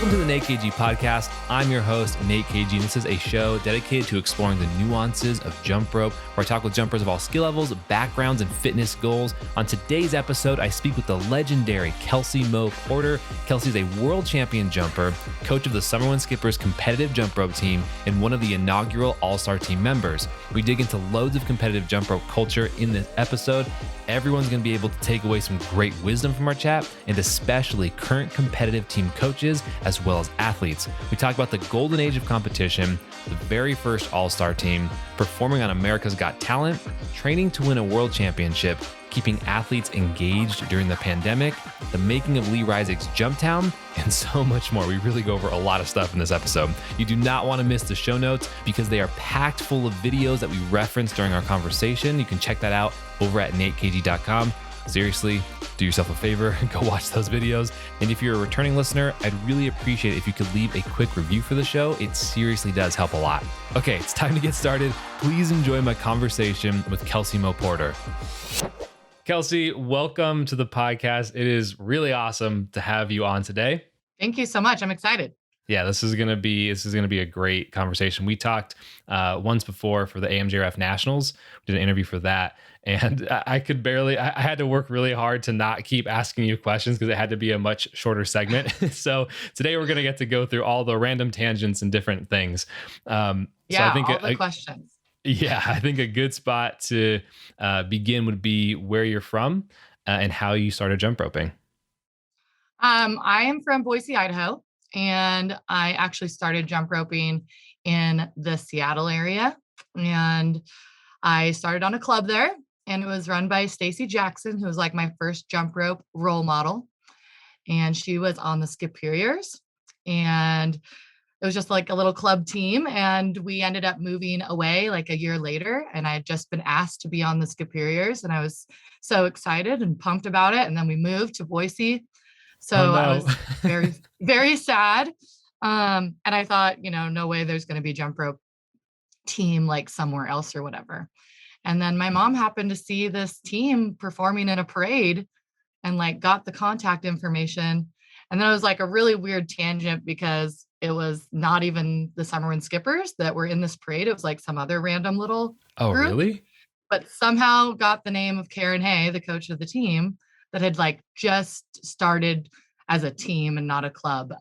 Welcome to the Nate KG podcast. I'm your host, Nate KG, and this is a show dedicated to exploring the nuances of jump rope, where I talk with jumpers of all skill levels, backgrounds, and fitness goals. On today's episode, I speak with the legendary Kelsy Moe Porter. Kelsy is a world champion jumper, coach of the Summerwind Skippers competitive jump rope team, and one of the inaugural all-star team members. We dig into loads of competitive jump rope culture in this episode. Everyone's going to be able to take away some great wisdom from our chat, and especially current competitive team coaches as well as athletes. We talk about the golden age of competition, the very first all-star team, performing on America's Got Talent, training to win a world championship, keeping athletes engaged during the pandemic, the making of Reisig's Jumptown, and so much more. We really go over a lot of stuff in this episode. You do not want to miss the show notes because they are packed full of videos that we reference during our conversation. You can check that out over at natekg.com. Seriously, do yourself a favor and go watch those videos. And if you're a returning listener, I'd really appreciate it if you could leave a quick review for the show. It seriously does help a lot. Okay, it's time to get started. Please enjoy my conversation with Kelsy Moe Porter. Kelsy, welcome to the podcast. It is really awesome to have you on today. Thank you so much. I'm excited. Yeah, this is gonna be a great conversation. We talked once before for the AMJRF Nationals. We did an interview for that, and I had to work really hard to not keep asking you questions because it had to be a much shorter segment. So today we're gonna get to go through all the random tangents and different things. So I think all the questions. Yeah, I think a good spot to begin would be where you're from and how you started jump roping. I am from Boise, Idaho, and I actually started jump roping in the Seattle area. And I started on a club there, and it was run by Stacy Jackson, who was like my first jump rope role model. And she was on the Skippers. And it was just like a little club team, and we ended up moving away like a year later, and I had just been asked to be on the Skippers, and I was so excited and pumped about it. And then we moved to Boise. So I was very, very sad. And I thought, no way there's going to be jump rope team like somewhere else or whatever. And then my mom happened to see this team performing in a parade and like got the contact information. And then it was like a really weird tangent because it was not even the Summerwind Skippers that were in this parade. It was like some other random little group. Really? But somehow got the name of Karen Hay, the coach of the team, that had like just started as a team and not a club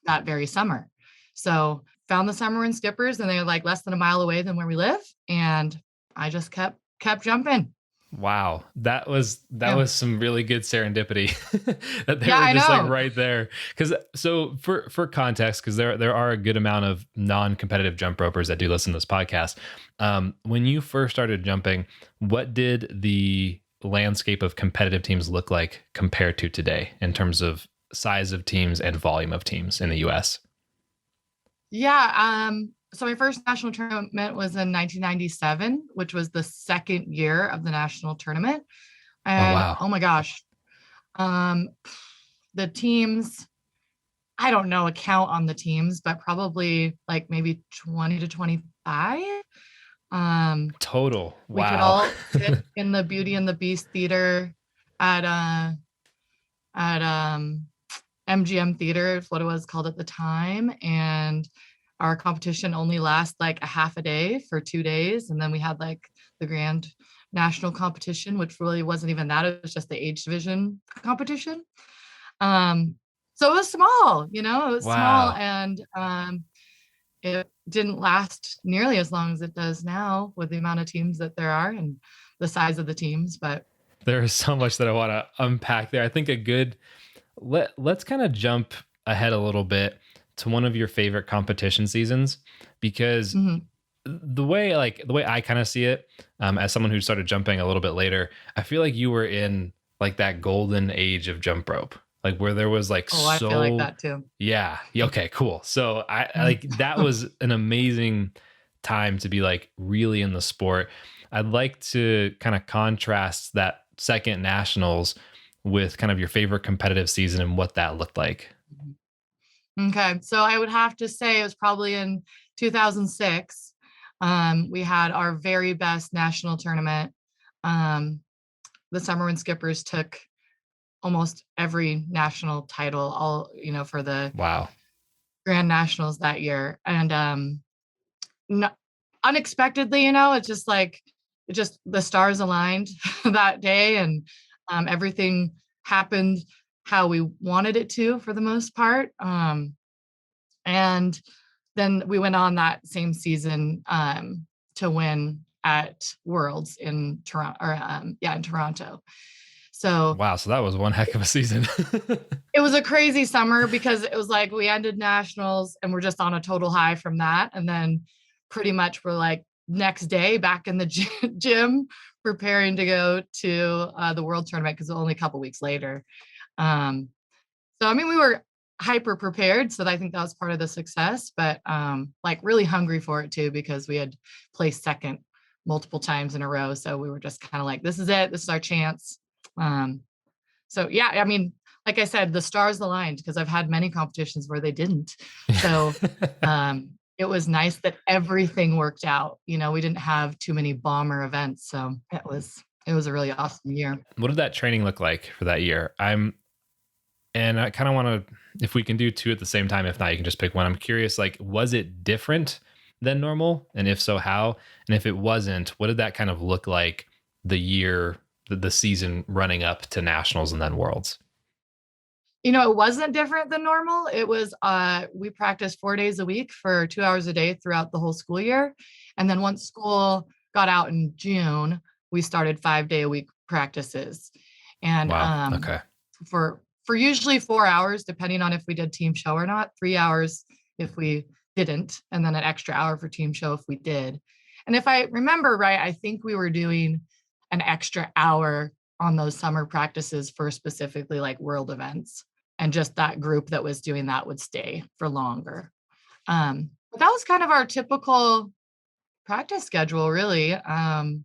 that very summer. So found the Summerwind Skippers, and they were like less than a mile away than where we live. And I just kept jumping. Wow, that was some really good serendipity that they were just like right there. Because so for context, because there are a good amount of non-competitive jump ropers that do listen to this podcast. When you first started jumping, what did the landscape of competitive teams look like compared to today in terms of size of teams and volume of teams in the U.S.? Yeah. So my first national tournament was in 1997, which was the second year of the national tournament. And oh my gosh, the teams, I don't know a count on the teams, but probably like maybe 20 to 25. Total. Wow. We could all sit in the Beauty and the Beast theater at MGM Theater, is what it was called at the time. And our competition only lasts like a half a day for 2 days. And then we had like the grand national competition, which really wasn't even that. It was just the age division competition. So it was small, it was small, and it didn't last nearly as long as it does now with the amount of teams that there are and the size of the teams. But there is so much that I want to unpack there. I think let's kind of jump ahead a little bit to one of your favorite competition seasons, because the way I kind of see it, as someone who started jumping a little bit later, I feel like you were in like that golden age of jump rope, like where there was like, I feel like that too. Yeah. Okay, cool. So I like, that was an amazing time to be like really in the sport. I'd like to kind of contrast that second nationals with kind of your favorite competitive season and what that looked like. Okay. So I would have to say it was probably in 2006. We had our very best national tournament. The Summerwind Skippers took almost every national title, all, for the Wow. Grand Nationals that year. And no, unexpectedly, it's just like, the stars aligned that day, and everything happened how we wanted it to for the most part. And then we went on that same season to win at Worlds in Toronto, in Toronto. So Wow. So that was one heck of a season. it was a crazy summer because it was like we ended nationals and we're just on a total high from that. And then pretty much we're like next day back in the gym preparing to go to the world tournament because it was only a couple weeks later. So, I mean, we were hyper prepared. So I think that was part of the success, but like really hungry for it too, because we had placed second multiple times in a row. So we were just kind of like, this is it. This is our chance. So yeah, I mean, like I said, the stars aligned because I've had many competitions where they didn't. So it was nice that everything worked out. We didn't have too many bomber events. So it was a really awesome year. What did that training look like for that year? And I kind of want to, if we can do two at the same time, if not, you can just pick one. I'm curious, like, was it different than normal? And if so, how? And if it wasn't, what did that kind of look like the year, the season running up to nationals and then worlds? It wasn't different than normal. It was, we practiced 4 days a week for 2 hours a day throughout the whole school year. And then once school got out in June, we started 5-day a week practices. And wow. Okay. For usually 4 hours, depending on if we did team show or not, 3 hours if we didn't, and then an extra hour for team show if we did. And if I remember right, I think we were doing an extra hour on those summer practices for specifically like world events. And just that group that was doing that would stay for longer. But that was kind of our typical practice schedule, really. Amped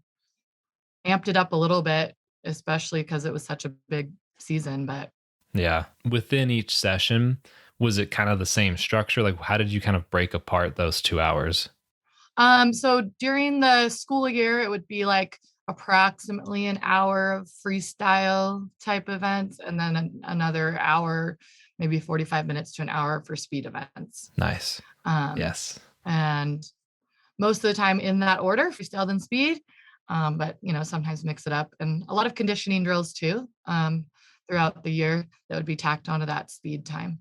it up a little bit, especially because it was such a big season. But yeah, within each session, was it kind of the same structure? Like, how did you kind of break apart those 2 hours? So during the school year, it would be like approximately an hour of freestyle type events, and then another hour, maybe 45 minutes to an hour for speed events. Nice. Yes. And most of the time in that order, freestyle then speed. But sometimes mix it up, and a lot of conditioning drills too throughout the year that would be tacked onto that speed time.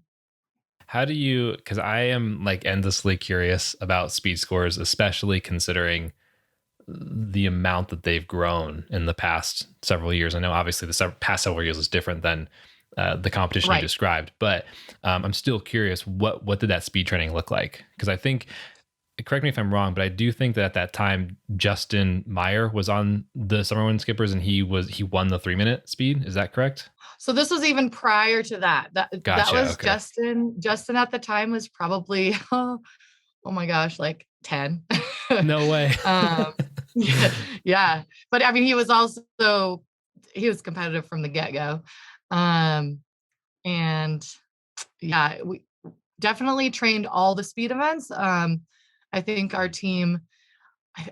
How do you, because I am like endlessly curious about speed scores, especially considering the amount that they've grown in the past several years. I know obviously the past several years is different than the competition Right. you described, but I'm still curious, what did that speed training look like? Because I think, correct me if I'm wrong, but I do think that at that time, Justin Meyer was on the Summerwind Skippers and he won the 3-minute speed. Is that correct? So this was even prior to that. That Gotcha, was okay. Justin. Justin at the time was probably, oh my gosh, like 10. No way. Yeah. But I mean, he was competitive from the get-go. And yeah, we definitely trained all the speed events. I think our team,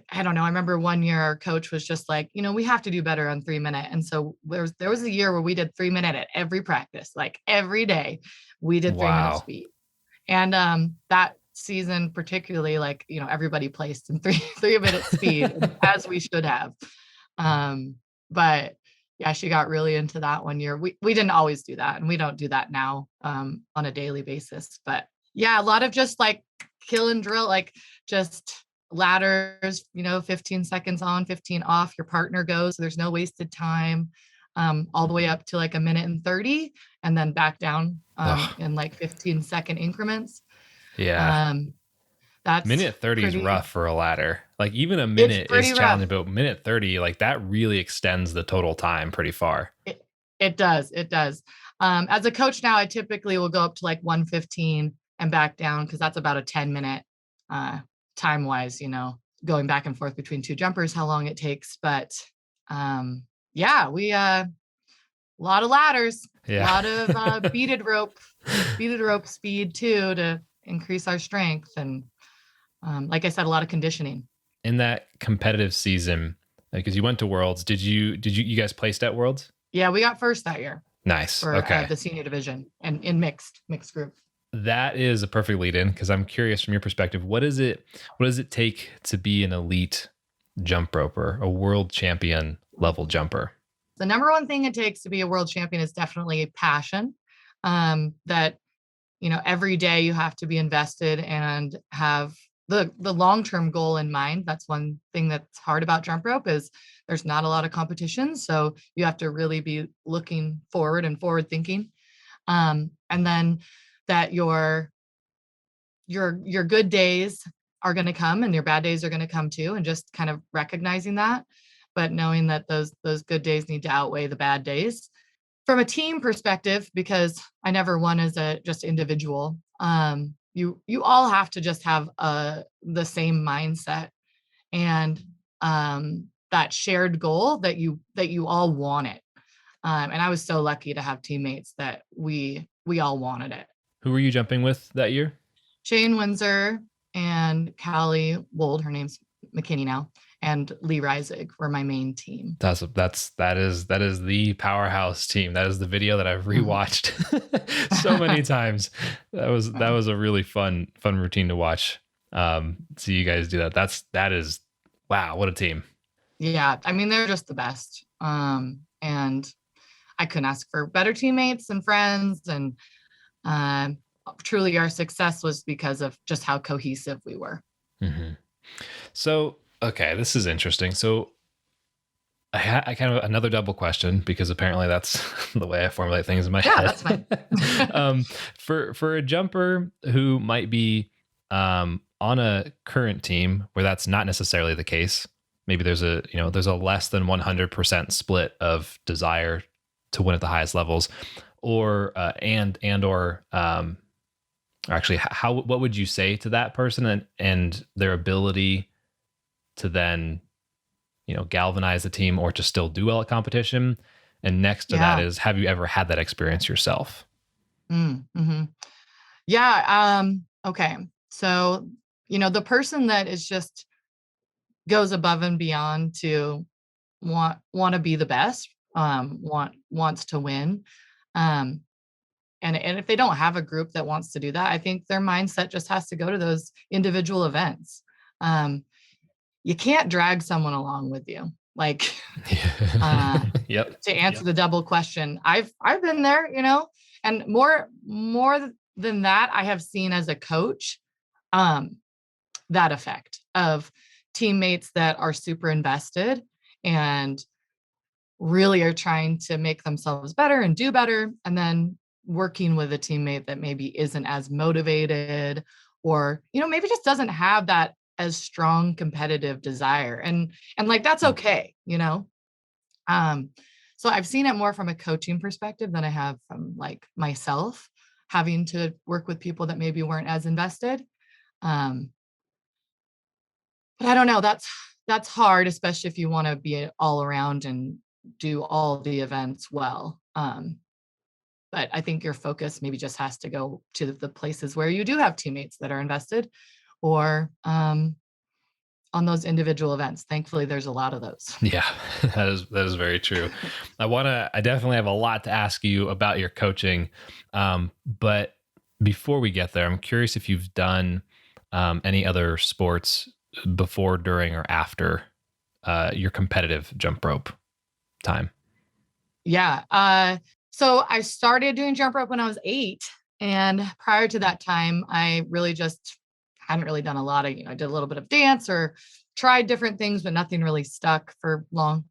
I don't know. I remember one year our coach was just like, we have to do better on 3-minute. And so there was a year where we did 3-minute at every practice, like every day we did 3-minute speed. And that season particularly, like, everybody placed in 3-minute speed as we should have. But yeah, she got really into that one year. We didn't always do that, and we don't do that now on a daily basis. But yeah, a lot of just like kill and drill, like just ladders, 15 seconds on, 15 off, your partner goes, so there's no wasted time, all the way up to like a minute and 30, and then back down in like 15-second increments. Yeah. That's minute 30 is rough for a ladder. Like even a minute is challenging, but minute 30, like that really extends the total time pretty far. It does. As a coach now, I typically will go up to like 115 and back down, because that's about a 10-minute time wise, going back and forth between two jumpers, how long it takes. But yeah, we a lot of ladders, a lot of beaded rope speed too, to increase our strength. And like I said, a lot of conditioning. In that competitive season, because you went to Worlds, did you guys placed at Worlds? Yeah, we got first that year. Nice. for Okay. the senior division and in mixed group. That is a perfect lead in, because I'm curious from your perspective, what does it take to be an elite jump roper, a world champion level jumper? The number one thing it takes to be a world champion is definitely passion. That, every day you have to be invested and have the long-term goal in mind. That's one thing that's hard about jump rope is there's not a lot of competition. So you have to really be looking forward and forward thinking. And then that your good days are going to come and your bad days are going to come too, and just kind of recognizing that, but knowing that those good days need to outweigh the bad days. From a team perspective, because I never won as a just individual, you all have to just have the same mindset and that shared goal that you all want it. And I was so lucky to have teammates that we all wanted it. Who were you jumping with that year? Shane Windsor and Callie Wold, her name's McKinney now, and Lee Reisig were my main team. That is the powerhouse team. That is the video that I've rewatched so many times. That was a really fun routine to watch. See you guys do that. That is wow, what a team. Yeah, I mean, they're just the best. And I couldn't ask for better teammates and friends. And truly our success was because of just how cohesive we were. Mm-hmm. So, okay, this is interesting. So I kind of another double question, because apparently that's the way I formulate things in my head. Yeah, that's fine. For a jumper who might be on a current team where that's not necessarily the case, maybe there's a less than 100% split of desire to win at the highest levels, or actually, what would you say to that person and their ability to then, galvanize the team or to still do well at competition? And next to that is, have you ever had that experience yourself? Mm-hmm. Yeah. Okay. So, the person that is just goes above and beyond to want to be the best, wants to win. And if they don't have a group that wants to do that, I think their mindset just has to go to those individual events. You can't drag someone along with you. Like, yep. To answer the double question, I've been there, and more than that, I have seen as a coach, that effect of teammates that are super invested and really are trying to make themselves better and do better. And then working with a teammate that maybe isn't as motivated, or, maybe just doesn't have that as strong competitive desire. And like, that's okay, So I've seen it more from a coaching perspective than I have from like myself having to work with people that maybe weren't as invested. But I don't know, that's hard, especially if you want to be all around and do all the events well. But I think your focus maybe just has to go to the places where you do have teammates that are invested, or on those individual events. Thankfully, there's a lot of those. Yeah, that is very true. I definitely have a lot to ask you about your coaching. But before we get there, I'm curious if you've done any other sports before, during, or after your competitive jump rope time. Yeah. So I started doing jump rope when I was 8. And prior to that time, I really just hadn't really done a lot of, I did a little bit of dance or tried different things, but nothing really stuck for long.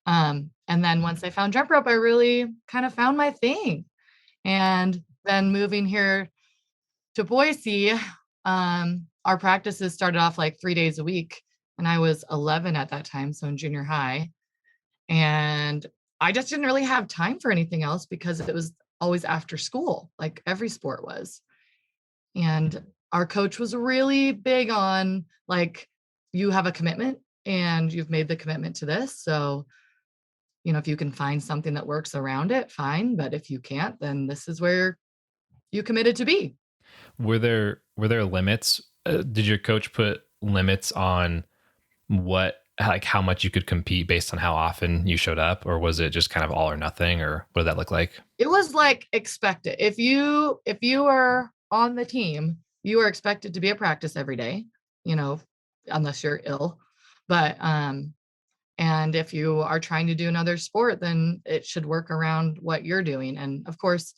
And then once I found jump rope, I really kind of found my thing. And then moving here to Boise, our practices started off like 3 days a week. And I was 11 at that time, so in junior high. And I just didn't really have time for anything else because it was always after school, like every sport was. And our coach was really big on like, you have a commitment and you've made the commitment to this. So, if you can find something that works around it, fine. But if you can't, then this is where you committed to be. Were there limits? Did your coach put limits on what like how much you could compete based on how often you showed up, or was it just kind of all or nothing, or what did that look like? It was like expected. If you were on the team, you were expected to be at practice every day, you know, unless you're ill. But and if you are trying to do another sport, then it should work around what you're doing. And of course,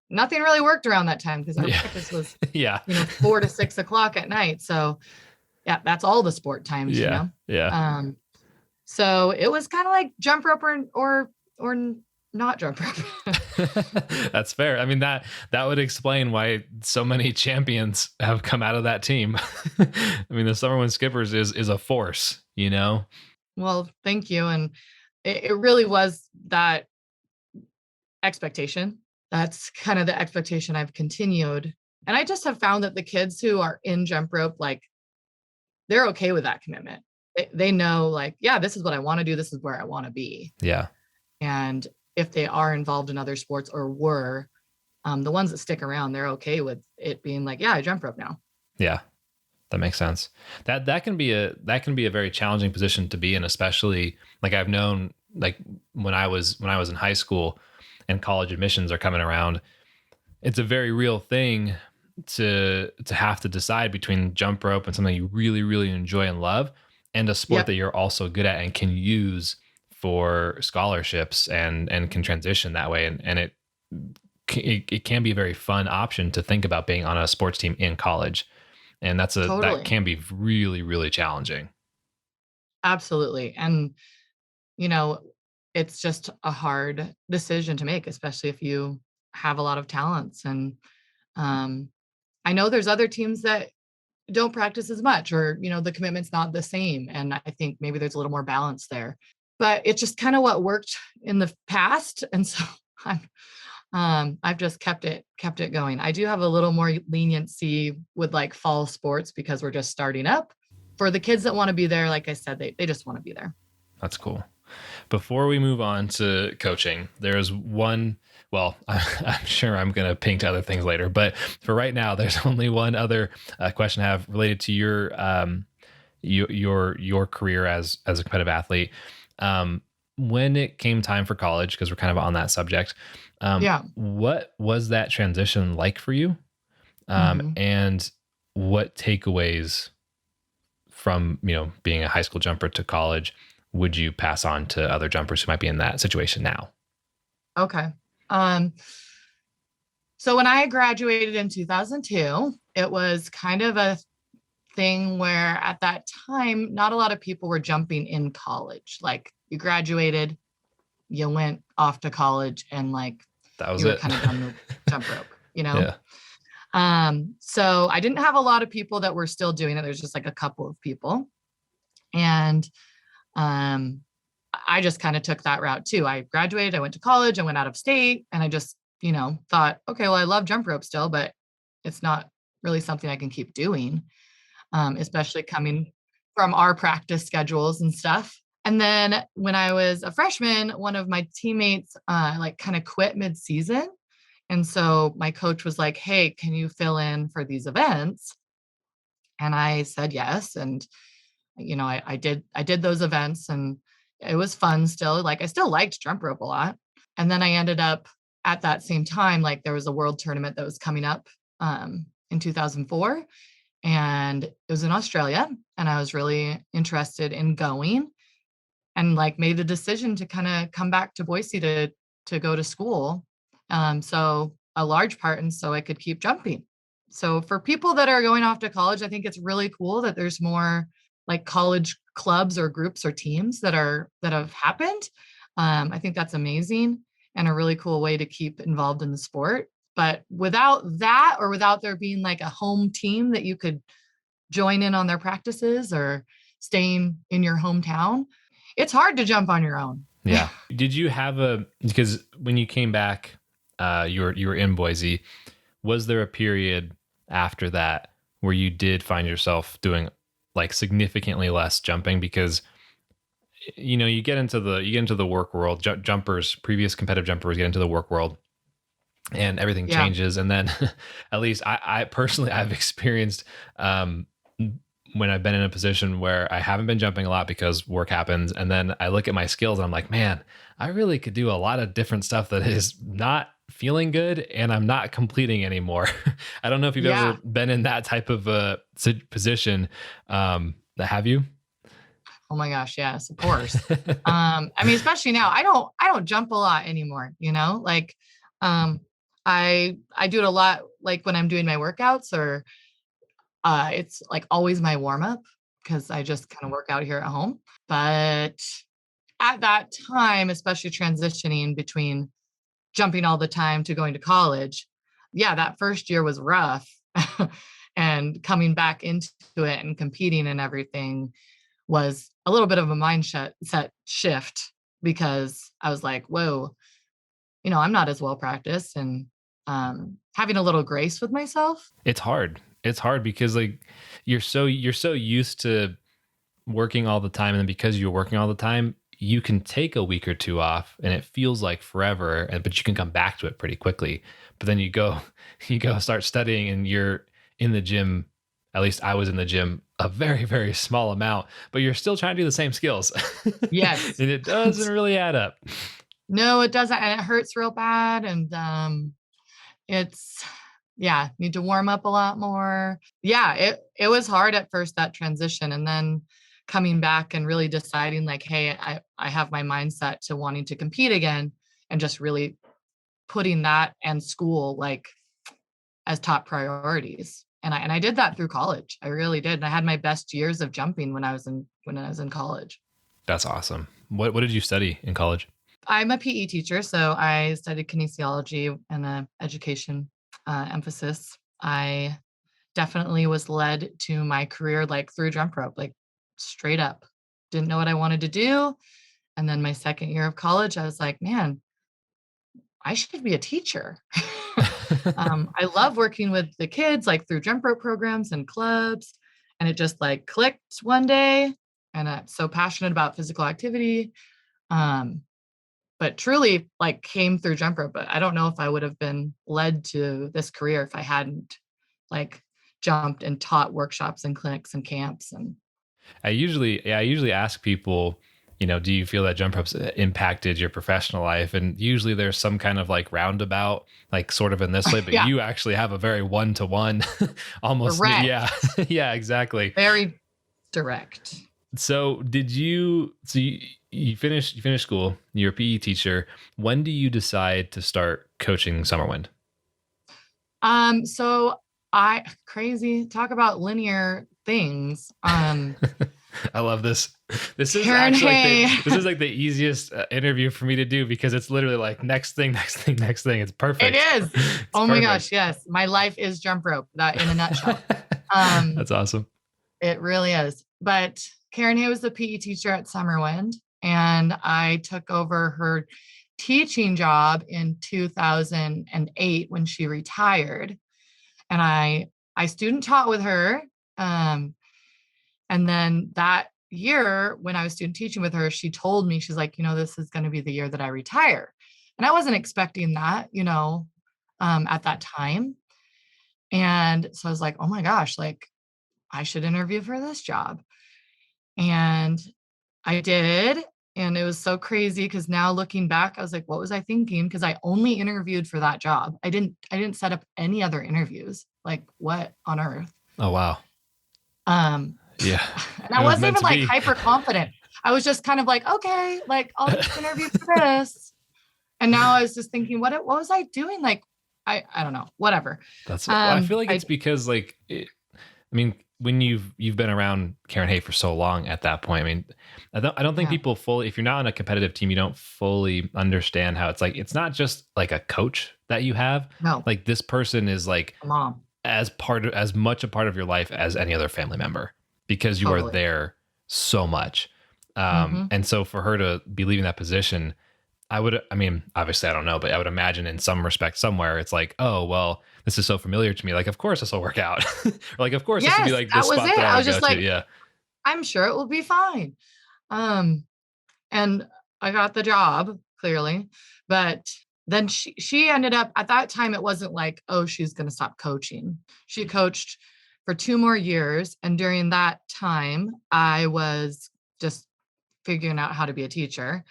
nothing really worked around that time because our Yeah. practice was, Yeah. 4 to 6 o'clock at night. So yeah, that's all the sport times, Yeah. Yeah. So it was kind of like jump rope or not jump rope. That's fair. I mean, that would explain why so many champions have come out of that team. I mean, the Summerwind Skippers is a force, you know? Well, thank you. And it really was that expectation. That's kind of the expectation I've continued. And I just have found that the kids who are in jump rope, like they're okay with that commitment. They know like, yeah, this is what I want to do. This is where I want to be. Yeah. And if they are involved in other sports or were, the ones that stick around, they're okay with it being like, yeah, I jump rope now. Yeah. That makes sense. That can be a very challenging position to be in, especially like I've known like when I was in high school and college admissions are coming around, it's a very real thing to have to decide between jump rope and something you really, really enjoy and love, and a sport Yep. that you're also good at and can use for scholarships and can transition that way. And it can be a very fun option to think about being on a sports team in college. And that Totally. can be really, really challenging. Absolutely. And, you know, it's just a hard decision to make, especially if you have a lot of talents. And um, I know there's other teams that don't practice as much or, the commitment's not the same. And I think maybe there's a little more balance there. But it's just kind of what worked in the past. And so I've just kept it going. I do have a little more leniency with like fall sports because we're just starting up. For the kids that want to be there, like I said, they just want to be there. That's cool. Before we move on to coaching, there's one, well, I'm sure I'm going to ping to other things later, but for right now, there's only one other question I have related to your career as a competitive athlete. When it came time for college, because we're kind of on that subject, Yeah. what was that transition like for you? Mhm. And what takeaways from, being a high school jumper to college would you pass on to other jumpers who might be in that situation now? Okay. So when I graduated in 2002, it was kind of a thing where at that time, not a lot of people were jumping in college. Like you graduated, you went off to college and like That was you were it. kind of done with jump rope, Yeah. So I didn't have a lot of people that were still doing it. There's just like a couple of people. And um, I just kind of took that route too. I graduated, I went to college, I went out of state, and I just, thought, okay, well, I love jump rope still, but it's not really something I can keep doing, especially coming from our practice schedules and stuff. And then when I was a freshman, one of my teammates like kind of quit mid-season. And so my coach was like, hey, can you fill in for these events? And I said yes. And, I did those events and it was fun still. Like I still liked jump rope a lot. And then I ended up at that same time, like there was a world tournament that was coming up in 2004 and it was in Australia. And I was really interested in going and like made the decision to kind of come back to Boise to go to school. So a large part, and so I could keep jumping. So for people that are going off to college, I think it's really cool that there's more like college clubs or groups or teams that have happened. I think that's amazing and a really cool way to keep involved in the sport. But without that, or without there being like a home team that you could join in on their practices or staying in your hometown, it's hard to jump on your own. Yeah. Did you have because when you came back, you were in Boise, was there a period after that where you did find yourself doing like significantly less jumping? Because you get into the work world, jumpers, previous competitive jumpers get into the work world and everything Yeah. changes. And then at least I personally, I've experienced when I've been in a position where I haven't been jumping a lot because work happens. And then I look at my skills and I'm like, man, I really could do a lot of different stuff that is not feeling good and I'm not completing anymore. I don't know if you've ever Yeah. been in that type of a position. Have you? Oh my gosh, yes, of course. I mean, especially now, I don't jump a lot anymore, like I do it a lot like when I'm doing my workouts or it's like always my warm up because I just kind of work out here at home. But at that time, especially transitioning between jumping all the time to going to college, yeah, that first year was rough. And coming back into it and competing and everything was a little bit of a mindset set shift because I was like, whoa, I'm not as well practiced and having a little grace with myself. It's hard. It's hard because like you're so used to working all the time, and then because you're working all the time, you can take a week or two off and it feels like forever, and but you can come back to it pretty quickly. But then you go you go start studying and you're in the gym. At least I was in the gym a very, very small amount, but you're still trying to do the same skills. Yes. And it doesn't really add up. No, it doesn't. And it hurts real bad. And it's yeah, need to warm up a lot more. Yeah, it was hard at first, that transition. And then coming back and really deciding like, hey, I have my mindset to wanting to compete again and just really putting that and school like as top priorities. And I did that through college. I really did. And I had my best years of jumping when I was in college. That's awesome. What did you study in college? I'm a PE teacher, so I studied kinesiology and education emphasis. I definitely was led to my career like through jump rope, like straight up. Didn't know what I wanted to do. And then my second year of college, I was like, man, I should be a teacher. I love working with the kids, like through jump rope programs and clubs. And it just like clicked one day. And I'm so passionate about physical activity. But truly like came through jump rope. But I don't know if I would have been led to this career if I hadn't like jumped and taught workshops and clinics and camps. And I usually ask people, do you feel that jump ropes impacted your professional life? And usually there's some kind of like roundabout, like sort of in this way, but yeah, you actually have a very one-to-one almost. direct, Yeah. Yeah, exactly. very direct. So you finished school, you're a PE teacher. When do you decide to start coaching Summerwind? So crazy talk about linear things. I love this. This is Karen actually Hay. this is like the easiest interview for me to do because it's literally like next thing, next thing, next thing. It's perfect. It is. It's Oh my perfect. gosh, yes. My life is jump rope, that in a nutshell. That's awesome. It really is. But Karen Hay was the PE teacher at Summerwind, and I took over her teaching job in 2008 when she retired. And I student taught with her. And then that year, when I was student teaching with her, she told me, she's like, this is going to be the year that I retire. And I wasn't expecting that, at that time. And so I was like, oh my gosh, like I should interview for this job. And I did. And it was so crazy because now looking back, I was like, what was I thinking? Because I only interviewed for that job. I didn't set up any other interviews. Like what on earth? Oh, wow. Yeah. And I wasn't even like hyper confident. I was just kind of like, okay, like I'll just interview for this. And now I was just thinking, what was I doing? Like, I don't know, whatever. I feel like it's because like, when you've been around Karen Hay for so long at that point, I don't think people fully, if you're not on a competitive team, you don't fully understand how it's like, it's not just like a coach that you have. No. Like this person is like a mom, as much a part of your life as any other family member, because you are there so much. And so for her to be leaving that position, obviously I don't know, but I would imagine in some respect somewhere it's like, oh, well, this is so familiar to me. Like, of course this will work out. Or like, of course this will be like this spot that I was just like, yeah, I'm sure it will be fine. And I got the job clearly, but then she ended up at that time, it wasn't like, oh, she's going to stop coaching. She coached for 2 more years. And during that time, I was just figuring out how to be a teacher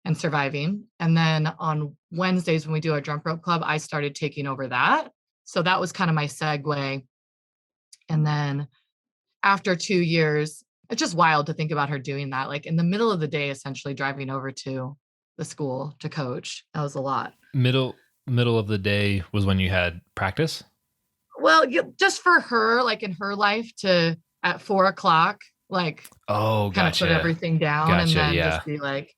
and surviving. And then on Wednesdays, when we do our jump rope club, I started taking over that. So that was kind of my segue. And then after 2 years, it's just wild to think about her doing that, like in the middle of the day, essentially driving over to the school to coach. That was a lot. Middle of the day was when you had practice? Well, just for her, like in her life, to at 4:00, like Oh, kind of put gotcha. everything down and Gotcha, then yeah. just be like,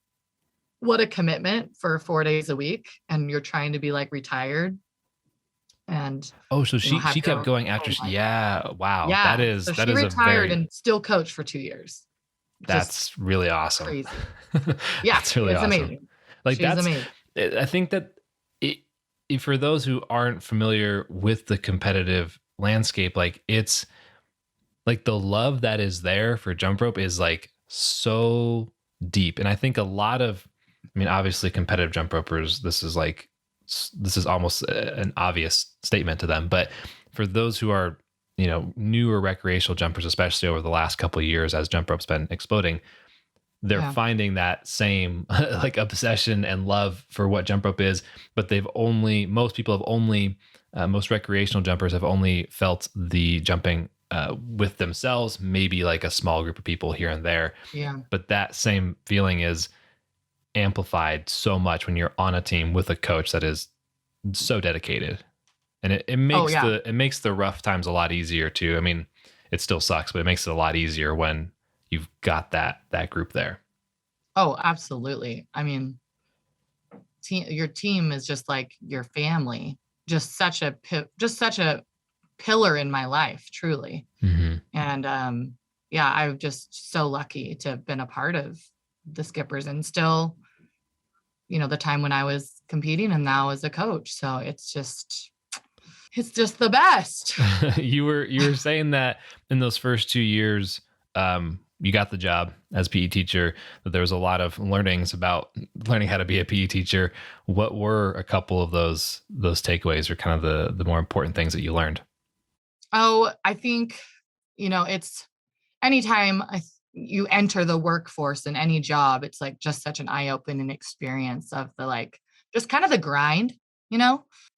what a commitment for 4 days a week. And you're trying to be like retired. And Oh, so she have kept your going own after. life. Yeah. Wow. Yeah. That So is she a retired very, and still coached for 2 years. Just that's really awesome. crazy. Yeah, That's really it's awesome. amazing. Like She's that's, amazing. I think that for those who aren't familiar with the competitive landscape, like it's like the love that is there for jump rope is like so deep. And I think a lot of, I mean, obviously competitive jump ropers, this is almost an obvious statement to them, but for those who are, newer recreational jumpers, especially over the last couple of years as jump rope's been exploding, they're finding that same like obsession and love for what jump rope is, but most recreational jumpers have only felt the jumping with themselves, maybe like a small group of people here and there. Yeah. But that same feeling is amplified so much when you're on a team with a coach that is so dedicated. And it makes the rough times a lot easier too. I mean, it still sucks, but it makes it a lot easier when you've got that group there. Oh, absolutely. I mean, your team is just like your family, just such a pillar in my life, truly. Mm-hmm. And I'm just so lucky to have been a part of the Skippers and still, the time when I was competing and now as a coach. So it's just the best. You were saying that in those first 2 years, you got the job as PE teacher, that there was a lot of learnings about learning how to be a PE teacher. What were a couple of those takeaways or kind of the more important things that you learned? Oh, I think, it's anytime you enter the workforce in any job, it's like just such an eye-opening experience of the, like, just kind of the grind,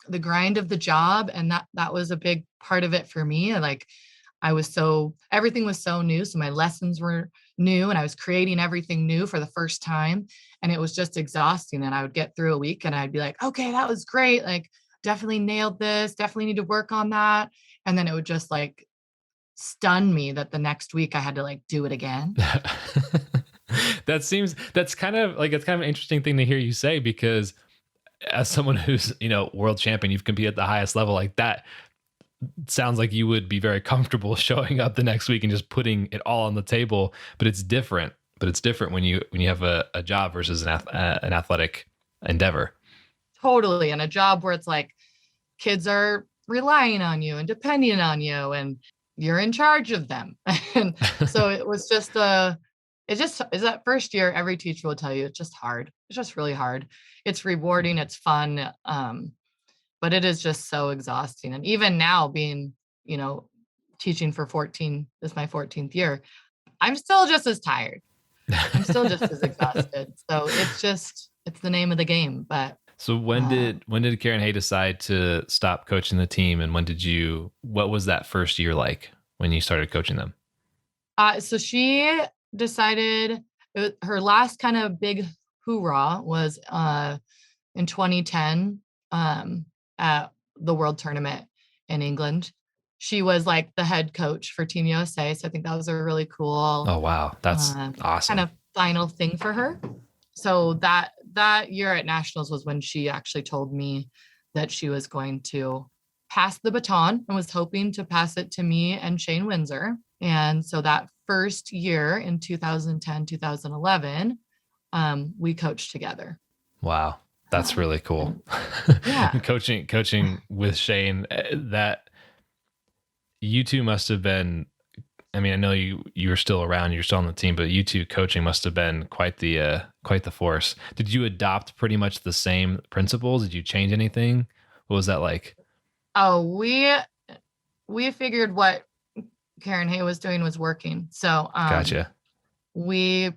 the grind of the job. And that was a big part of it for me. Like, everything was so new. So my lessons were new and I was creating everything new for the first time. And it was just exhausting. And I would get through a week and I'd be like, okay, that was great. Like, definitely nailed this. Definitely need to work on that. And then it would just like stun me that the next week I had to like do it again. That's kind of an interesting thing to hear you say, because as someone who's, world champion, you've competed at the highest level, like that sounds like you would be very comfortable showing up the next week and just putting it all on the table. But it's different when you have a job versus an athletic endeavor. Totally. And a job where it's like kids are relying on you and depending on you and you're in charge of them. And so it was just is that first year, every teacher will tell you it's just hard. It's just really hard. It's rewarding. It's fun. But it is just so exhausting. And even now being, teaching for this is my 14th year, I'm still just as tired. I'm still just as exhausted. So it's the name of the game. But so when did Karen Hay decide to stop coaching the team? And what was that first year like when you started coaching them? So she decided her last kind of big hoorah was in 2010 at the World Tournament in England. She was like the head coach for Team USA. So I think that was a really cool. Oh, wow. That's awesome. Kind of final thing for her. So that year at Nationals was when she actually told me that she was going to pass the baton and was hoping to pass it to me and Shane Windsor. And so that first year in 2010, 2011, we coached together. Wow. That's really cool. Yeah. coaching with Shane, that you two must have been, I mean, I know you were still around, you're still on the team, but you two coaching must have been quite the force. Did you adopt pretty much the same principles? Did you change anything? What was that like? Oh, we figured what Karen Hay was doing was working. So Gotcha. we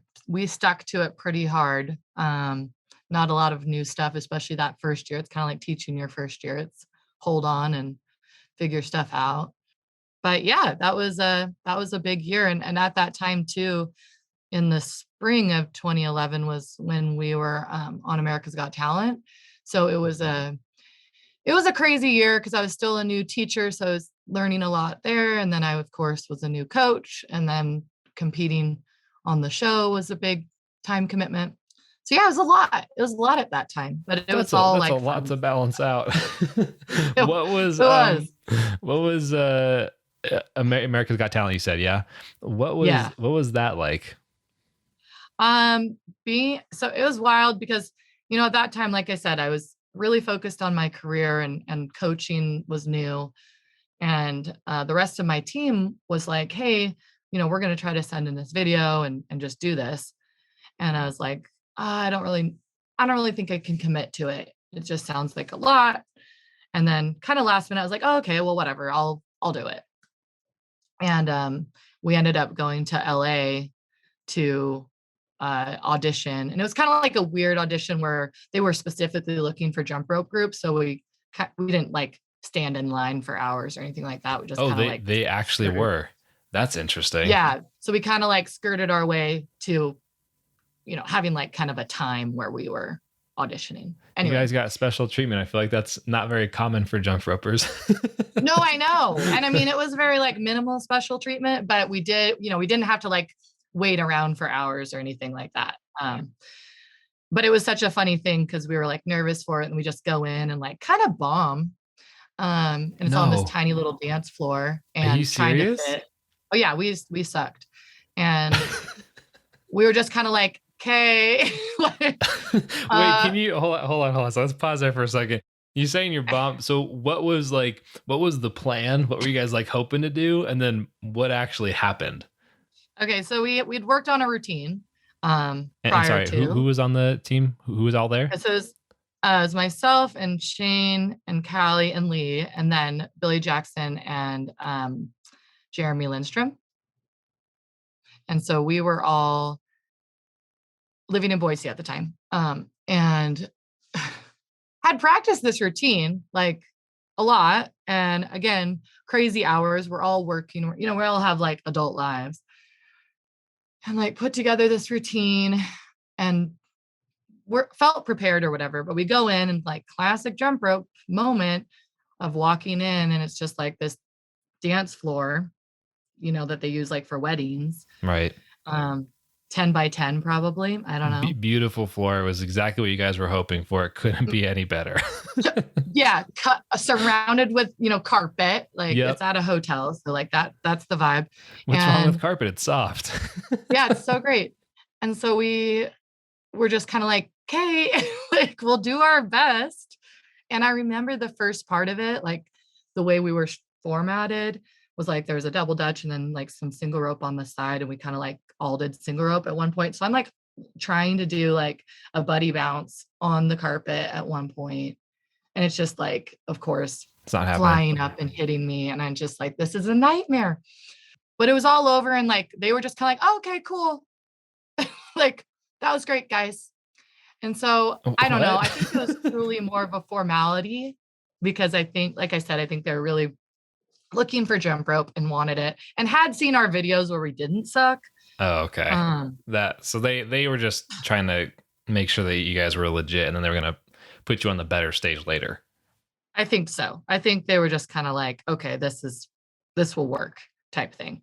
stuck to it pretty hard. Not a lot of new stuff, especially that first year. It's kind of like teaching your first year. It's hold on and figure stuff out. But yeah, that was a big year. And at that time too, in the spring of 2011 was when we were on America's Got Talent. So it was a crazy year because I was still a new teacher. So I was learning a lot there. And then I, of course, was a new coach, and then competing on the show was a big time commitment. So yeah, it was a lot. It was a lot at that time, but it was all like a lot to balance out. It what was America's Got Talent? You said, yeah. What was that like? So it was wild because, at that time, like I said, I was really focused on my career, and coaching was new. And the rest of my team was like, hey, we're going to try to send in this video and just do this. And I was like, I don't really think I can commit to it. It just sounds like a lot. And then kind of last minute, I was like, oh, okay, well, whatever, I'll do it. And we ended up going to LA to audition. And it was kind of like a weird audition where they were specifically looking for jump rope groups. So we didn't like stand in line for hours or anything like that. We just they actually were. That's interesting. Yeah. So we kind of like skirted our way to, having like kind of a time where we were auditioning. Anyway. You guys got special treatment. I feel like that's not very common for jump ropers. No, I know. And I mean, it was very like minimal special treatment, but we didn't have to like wait around for hours or anything like that. But it was such a funny thing because we were like nervous for it, and we just go in and like kind of bomb. And it's on this tiny little dance floor. And are you serious? Oh yeah, we sucked. And we were just kind of like, okay. Wait, can you hold on. So let's pause there for a second. You saying you're bomb. So what was the plan? What were you guys like hoping to do? And then what actually happened? Okay. So we'd worked on a routine. Prior to who was on the team? Who was all there? So it was myself and Shane and Callie and Lee, and then Billy Jackson and Jeremy Lindstrom. And so we were all living in Boise at the time, and had practiced this routine like a lot. And again, crazy hours. We're all working. We all have like adult lives, and like put together this routine, and felt prepared or whatever. But we go in and like classic jump rope moment of walking in, and it's just like this dance floor, that they use like for weddings. Right. 10 by 10 probably. I don't know. Beautiful floor. It was exactly what you guys were hoping for. It couldn't be any better. Yeah. Surrounded with, carpet. Like It's at a hotel. So like that's the vibe. What's wrong with carpet? It's soft. Yeah, it's so great. And so we were just kind of like, okay, like we'll do our best. And I remember the first part of it, like the way we were formatted was like there was a double dutch and then like some single rope on the side, and we kind of like all did single rope at one point. So I'm like trying to do like a buddy bounce on the carpet at one point, and it's just like, of course, it's not happening. Flying up and hitting me, and I'm just like, this is a nightmare. But it was all over, and like they were just kind of like, oh, okay, cool. Like that was great, guys. And so I don't know. I think it was truly more of a formality, because I think, like I said, I think they're really looking for jump rope and wanted it, and had seen our videos where we didn't suck. Oh, okay. So they were just trying to make sure that you guys were legit, and then they were gonna put you on the better stage later. I think so. I think they were just kind of like, okay, this will work type thing.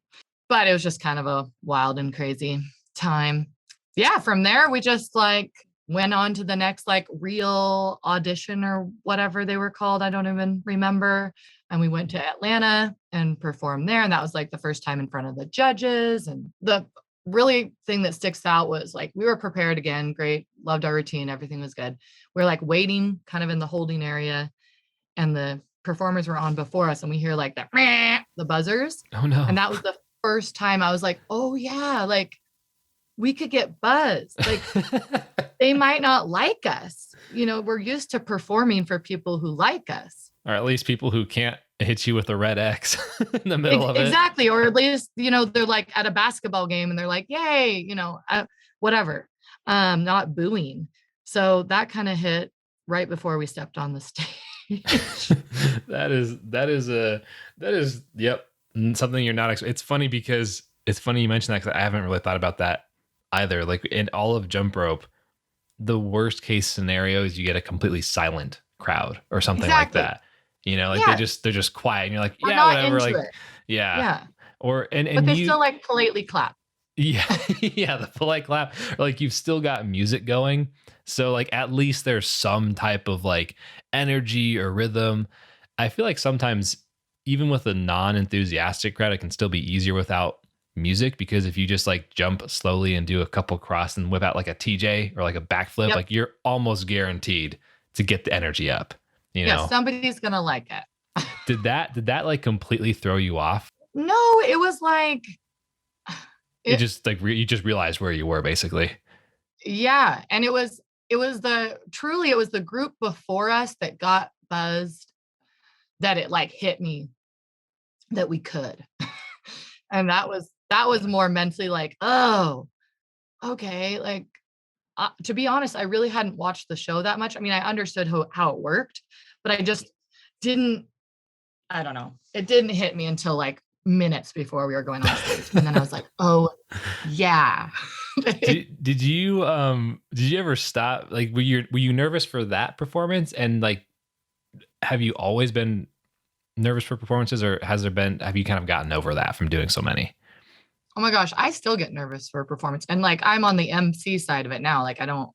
But it was just kind of a wild and crazy time. Yeah. From there, we just like went on to the next like real audition or whatever they were called. I don't even remember. And we went to Atlanta and performed there. And that was like the first time in front of the judges. And the really thing that sticks out was like, we were prepared again. Great. Loved our routine. Everything was good. We were like waiting kind of in the holding area, and the performers were on before us, and we hear like the buzzers. Oh no. And that was the first time I was like, oh yeah, like we could get buzzed. Like they might not like us. We're used to performing for people who like us. Or at least people who can't It hits you with a red X in the middle of it. Exactly. Or at least, they're like at a basketball game and they're like, yay, whatever. Not booing. So that kind of hit right before we stepped on the stage. that is yep, something you're not it's funny because it's funny you mentioned that, because I haven't really thought about that either. Like in all of jump rope, the worst case scenario is you get a completely silent crowd or something like that. Like they're just quiet and you're like, yeah, whatever. Like, yeah. Or but they still like politely clap. Yeah. Yeah. The polite clap. Or like you've still got music going. So like at least there's some type of like energy or rhythm. I feel like sometimes even with a non-enthusiastic crowd, it can still be easier without music, because if you just like jump slowly and do a couple cross and whip out like a TJ or like a backflip, like you're almost guaranteed to get the energy up. Yeah, somebody's gonna like it. Did that like completely throw you off? No, it was like it just like you just realized where you were basically. Yeah, and it was the group before us that got buzzed, that it like hit me that we could. And that was more mentally like, oh, okay. Like, to be honest, I really hadn't watched the show that much. I mean, I understood how it worked, but I just didn't, I don't know. It didn't hit me until like minutes before we were going on stage. And then I was like, oh yeah. Did you ever stop? Like, were you nervous for that performance? And like, have you always been nervous for performances, or have you kind of gotten over that from doing so many? Oh my gosh, I still get nervous for a performance. And like, I'm on the MC side of it now. Like, I don't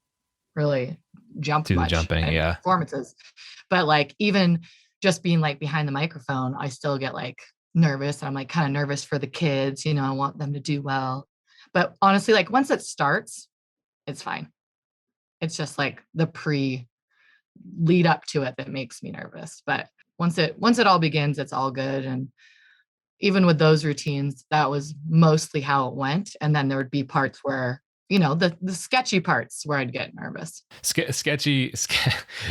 really jump much jumping, performances. But like, even just being like behind the microphone, I still get like nervous. I'm like kind of nervous for the kids, I want them to do well. But honestly, like once it starts, it's fine. It's just like the lead up to it that makes me nervous. But once it all begins, it's all good. And even with those routines, that was mostly how it went. And then there would be parts where, the sketchy parts where I'd get nervous. Sketchy.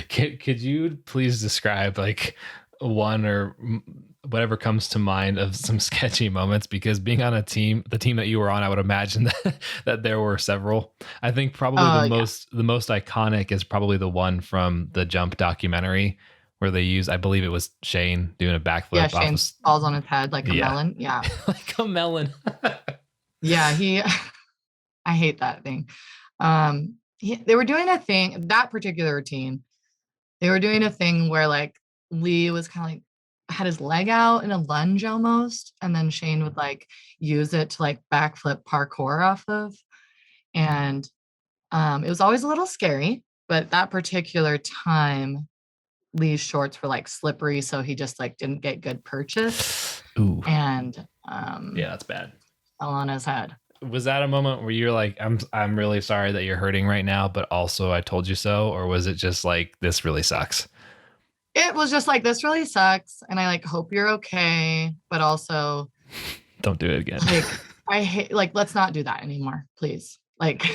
Could you please describe like one or whatever comes to mind of some sketchy moments? Because being on the team that you were on, I would imagine that there were several. I think probably the most iconic is probably the one from the Jump documentary, where they use, I believe it was Shane doing a backflip. Yeah, Shane falls on his head like a melon. Yeah. Like a melon. Yeah, I hate that thing. They were doing a thing, that particular routine, they were doing a thing where like Lee was kind of like, had his leg out in a lunge almost. And then Shane would like use it to like backflip parkour off of. And it was always a little scary, but that particular time, Lee's shorts were like slippery, so he just like didn't get good purchase. Ooh. And yeah, that's bad. Fell on his head. Was that a moment where you're like, I'm really sorry that you're hurting right now, but also I told you so? Or was it just like, this really sucks? It was just like, this really sucks, and I like hope you're okay, but also don't do it again. Like, I hate, like, let's not do that anymore, please. Like,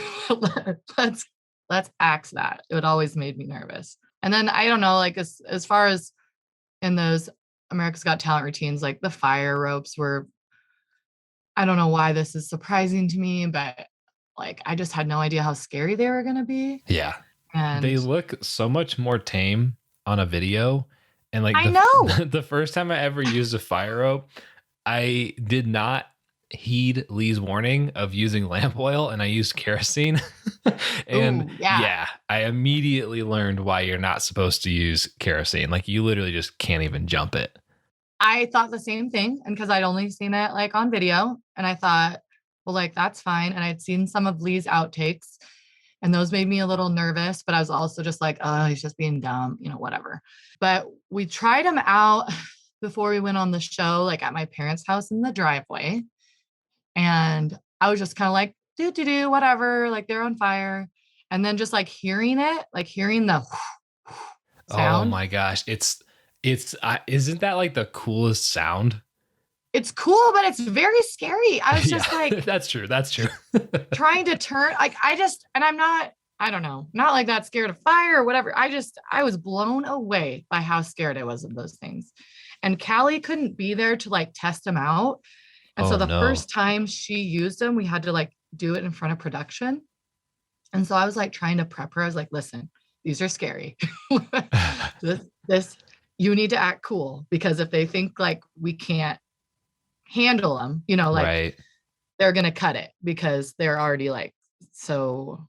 let's axe that. It always made me nervous. And then I don't know, like as far as in those America's Got Talent routines, like the fire ropes were, I don't know why this is surprising to me, but like I just had no idea how scary they were going to be. Yeah. And they look so much more tame on a video. And like, I know the first time I ever used a fire rope, I did not heed Lee's warning of using lamp oil, and I used kerosene. And ooh, yeah, I immediately learned why you're not supposed to use kerosene. Like you literally just can't even jump it. I thought the same thing. And because I'd only seen it like on video, and I thought, well, like that's fine. And I'd seen some of Lee's outtakes, and those made me a little nervous, but I was also just like, oh, he's just being dumb, whatever. But we tried him out before we went on the show, like at my parents' house in the driveway. And I was just kind of like, do, whatever, like they're on fire. And then just like hearing the sound. Oh my gosh. Isn't that like the coolest sound? It's cool, but it's very scary. I was just like, that's true. trying to turn, like, and I'm not I don't know, not like that scared of fire or whatever. I was blown away by how scared I was of those things. And Callie couldn't be there to like test them out. And Oh so the no. first time she used them, we had to like do it in front of production. And so I was like trying to prep her. I was like, listen, these are scary. this, you need to act cool, because if they think like we can't handle them, like Right. they're going to cut it, because they're already like, so,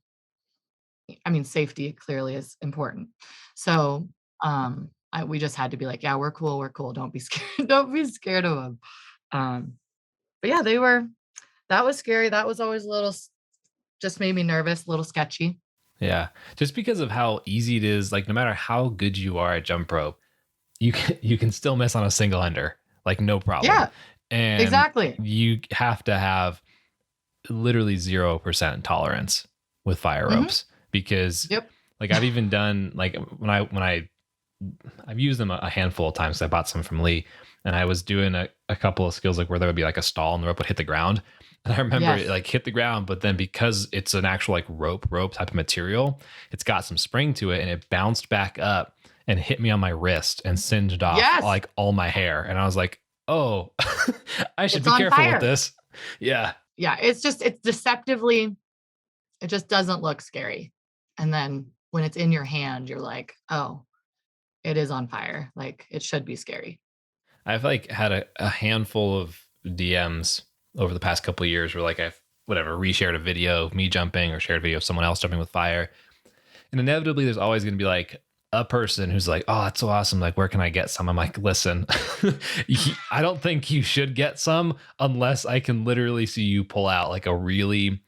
I mean, safety clearly is important. So, we just had to be like, yeah, we're cool. We're cool. Don't be scared. Don't be scared of them. Um, but yeah, that was scary. That was always a little, just made me nervous, a little sketchy. Yeah. Just because of how easy it is, like no matter how good you are at jump rope, you can still miss on a single ender, like no problem. Yeah, And exactly. you have to have literally 0% tolerance with fire Hmm. ropes, because Yep. like I've even done like I've used them a handful of times. I bought some from Lee, and I was doing a couple of skills like where there would be like a stall and the rope would hit the ground. And I remember it Yes. like hit the ground, but then because it's an actual like rope type of material, it's got some spring to it, and it bounced back up and hit me on my wrist and singed off Yes. like all my hair. And I was like, oh, I should It's be on careful with fire. this. Yeah. Yeah. It's deceptively, it just doesn't look scary. And then when it's in your hand, you're like, oh, it is on fire. Like it should be scary. I've like had a handful of DMs over the past couple of years where like I've whatever reshared a video of me jumping or shared a video of someone else jumping with fire. And inevitably there's always going to be like a person who's like, oh, that's so awesome. Like, where can I get some? I'm like, listen, I don't think you should get some unless I can literally see you pull out like a really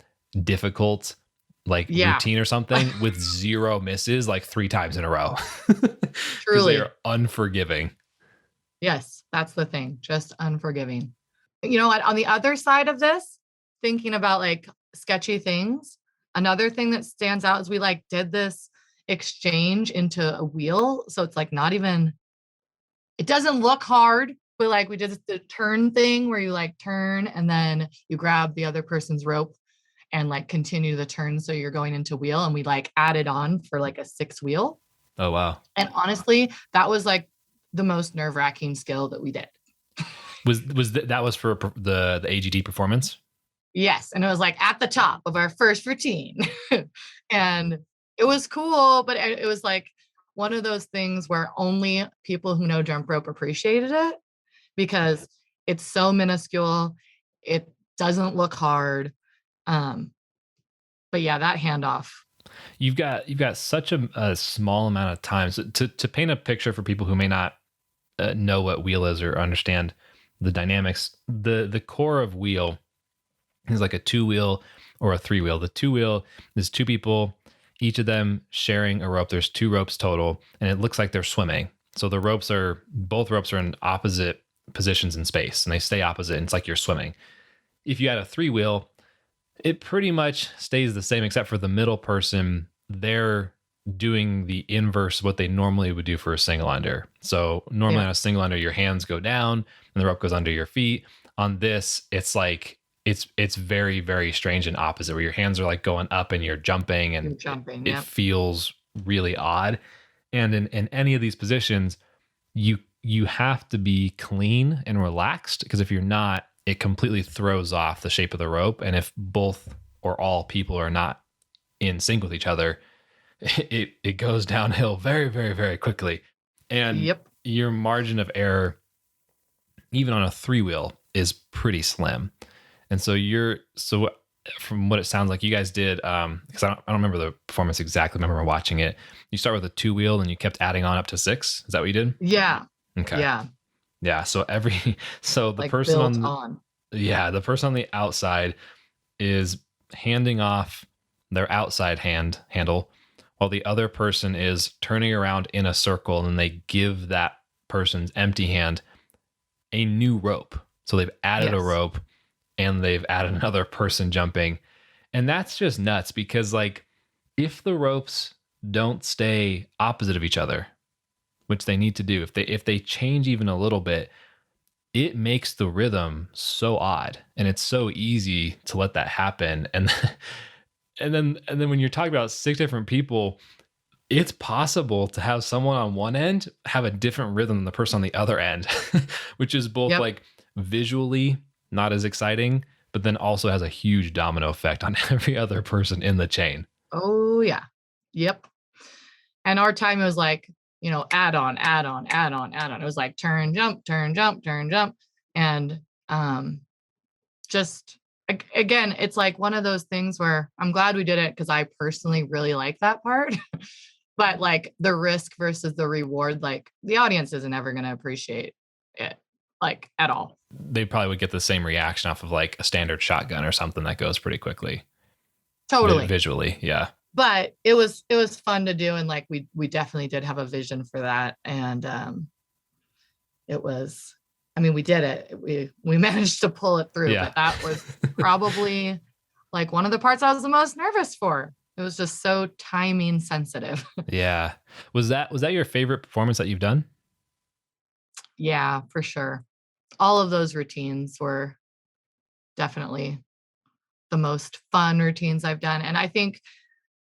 difficult like Yeah. routine or something with zero misses like 3 times in a row. Because they Truly. are unforgiving. Yes. That's the thing. Just unforgiving. You know what? On the other side of this, thinking about like sketchy things, another thing that stands out is we like did this exchange into a wheel. So it's like not even, it doesn't look hard, but like we did the turn thing where you like turn and then you grab the other person's rope and like continue the turn. So you're going into wheel, and we like added on for like a 6 wheel. Oh, wow. And honestly, that was like the most nerve-wracking skill that we did. That was for the AGT performance? Yes. And it was like at the top of our first routine. And it was cool, but it was like one of those things where only people who know jump rope appreciated it, because it's so minuscule. It doesn't look hard. But yeah, that handoff. You've got such a small amount of time. So to paint a picture for people who may not know what wheel is or understand the dynamics, the core of wheel is like a 2-wheel or a 3-wheel. The 2-wheel is 2 people, each of them sharing a rope. There's 2 ropes total, and it looks like they're swimming. So both ropes are in opposite positions in space, and they stay opposite, and it's like you're swimming. If you add a 3-wheel, it pretty much stays the same, except for the middle person. They're doing the inverse of what they normally would do for a single under. So normally on a single under, your hands go down and the rope goes under your feet. On this, it's like it's very, very strange and opposite, where your hands are like going up and you're jumping, and it feels really odd. And in any of these positions, you have to be clean and relaxed, because if you're not, it completely throws off the shape of the rope. And if both or all people are not in sync with each other, it goes downhill very, very, very quickly. And your margin of error, even on a 3-wheel, is pretty slim. And so from what it sounds like you guys did, because I don't remember the performance exactly. I remember watching it. You start with a 2-wheel and you kept adding on up to 6. Is that what you did? Yeah. Okay. Yeah. So the like person the person on the outside is handing off their outside handle, while the other person is turning around in a circle, and then they give that person's empty hand a new rope. So they've added a rope, and they've added another person jumping. And that's just nuts, because like if the ropes don't stay opposite of each other, which they need to do, if they change even a little bit, it makes the rhythm so odd, and it's so easy to let that happen. And And then when you're talking about 6 different people, it's possible to have someone on one end have a different rhythm than the person on the other end, which is both Yep. like visually not as exciting, but then also has a huge domino effect on every other person in the chain. Oh yeah. Yep. And our time was like, add on, add on, add on, add on. It was like turn, jump, turn, jump, turn, jump. And just again, it's like one of those things where I'm glad we did it because I personally really like that part. But like the risk versus the reward, like the audience isn't ever going to appreciate it like at all. They probably would get the same reaction off of like a standard shotgun or something that goes pretty quickly Totally. visually. Yeah. But it was fun to do. And like, we definitely did have a vision for that. And it was, I mean, we did it. We managed to pull it through, Yeah. but that was probably like one of the parts I was the most nervous for. It was just so timing sensitive. Yeah. Was that your favorite performance that you've done? Yeah, for sure. All of those routines were definitely the most fun routines I've done. And I think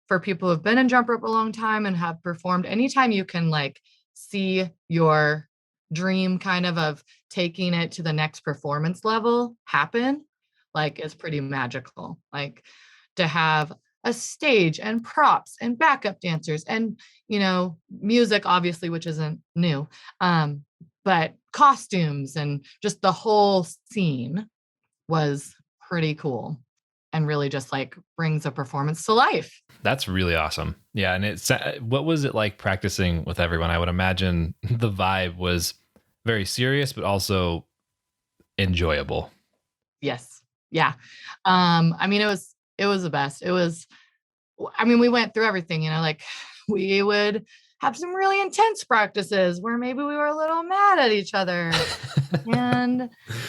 for people who've been in jump rope a long time and have performed, anytime you can like see your dream kind of taking it to the next performance level happen, like is pretty magical. Like to have a stage and props and backup dancers and music, obviously, which isn't new, but costumes and just the whole scene was pretty cool and really just like brings a performance to life. That's really awesome. Yeah. And what was it like practicing with everyone? I would imagine the vibe was very serious, but also enjoyable. Yes. Yeah. I mean, it was the best. I mean, we went through everything, like we would have some really intense practices where maybe we were a little mad at each other and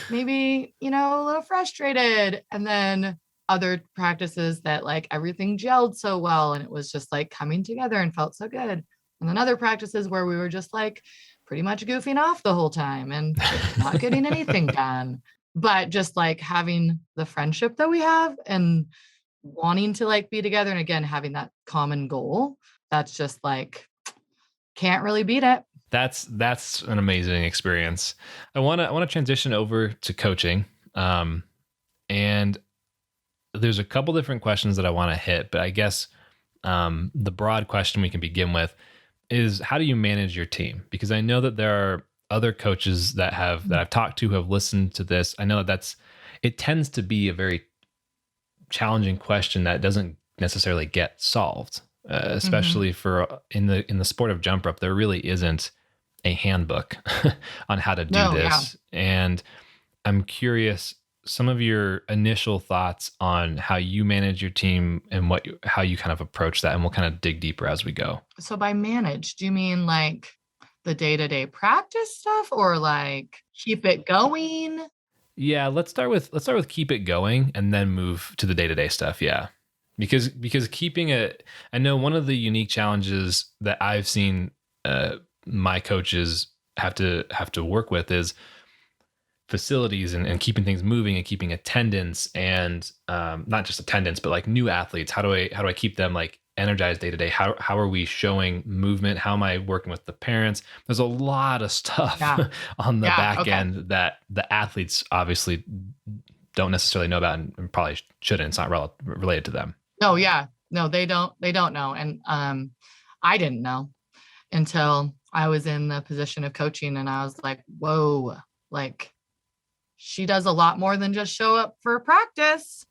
maybe, a little frustrated. And then other practices that like everything gelled so well and it was just like coming together and felt so good. And then other practices where we were just like pretty much goofing off the whole time and not getting anything done. But just like having the friendship that we have and wanting to like be together and again having that common goal, that's just like can't really beat it. That's an amazing experience. I want to transition over to coaching. And there's a couple different questions that I want to hit, but I guess the broad question we can begin with is how do you manage your team? Because I know that there are other coaches that I've talked to who have listened to this. I know it tends to be a very challenging question that doesn't necessarily get solved, especially for in the sport of jump rope. There really isn't a handbook on how to do this, and I'm curious some of your initial thoughts on how you manage your team and how you kind of approach that, and we'll kind of dig deeper as we go. So by manage, do you mean like the day-to-day practice stuff or like keep it going? Yeah, let's start with keep it going and then move to the day-to-day stuff. Yeah. Because I know one of the unique challenges that I've seen my coaches have to work with is facilities and keeping things moving and keeping attendance and not just attendance, but like new athletes. How do I keep them like energized day to day? How are we showing movement? How am I working with the parents? There's a lot of stuff on the back end that the athletes obviously don't necessarily know about and probably shouldn't. It's not related to them. No, yeah. No, they don't know. And I didn't know until I was in the position of coaching and I was like, whoa, like she does a lot more than just show up for practice,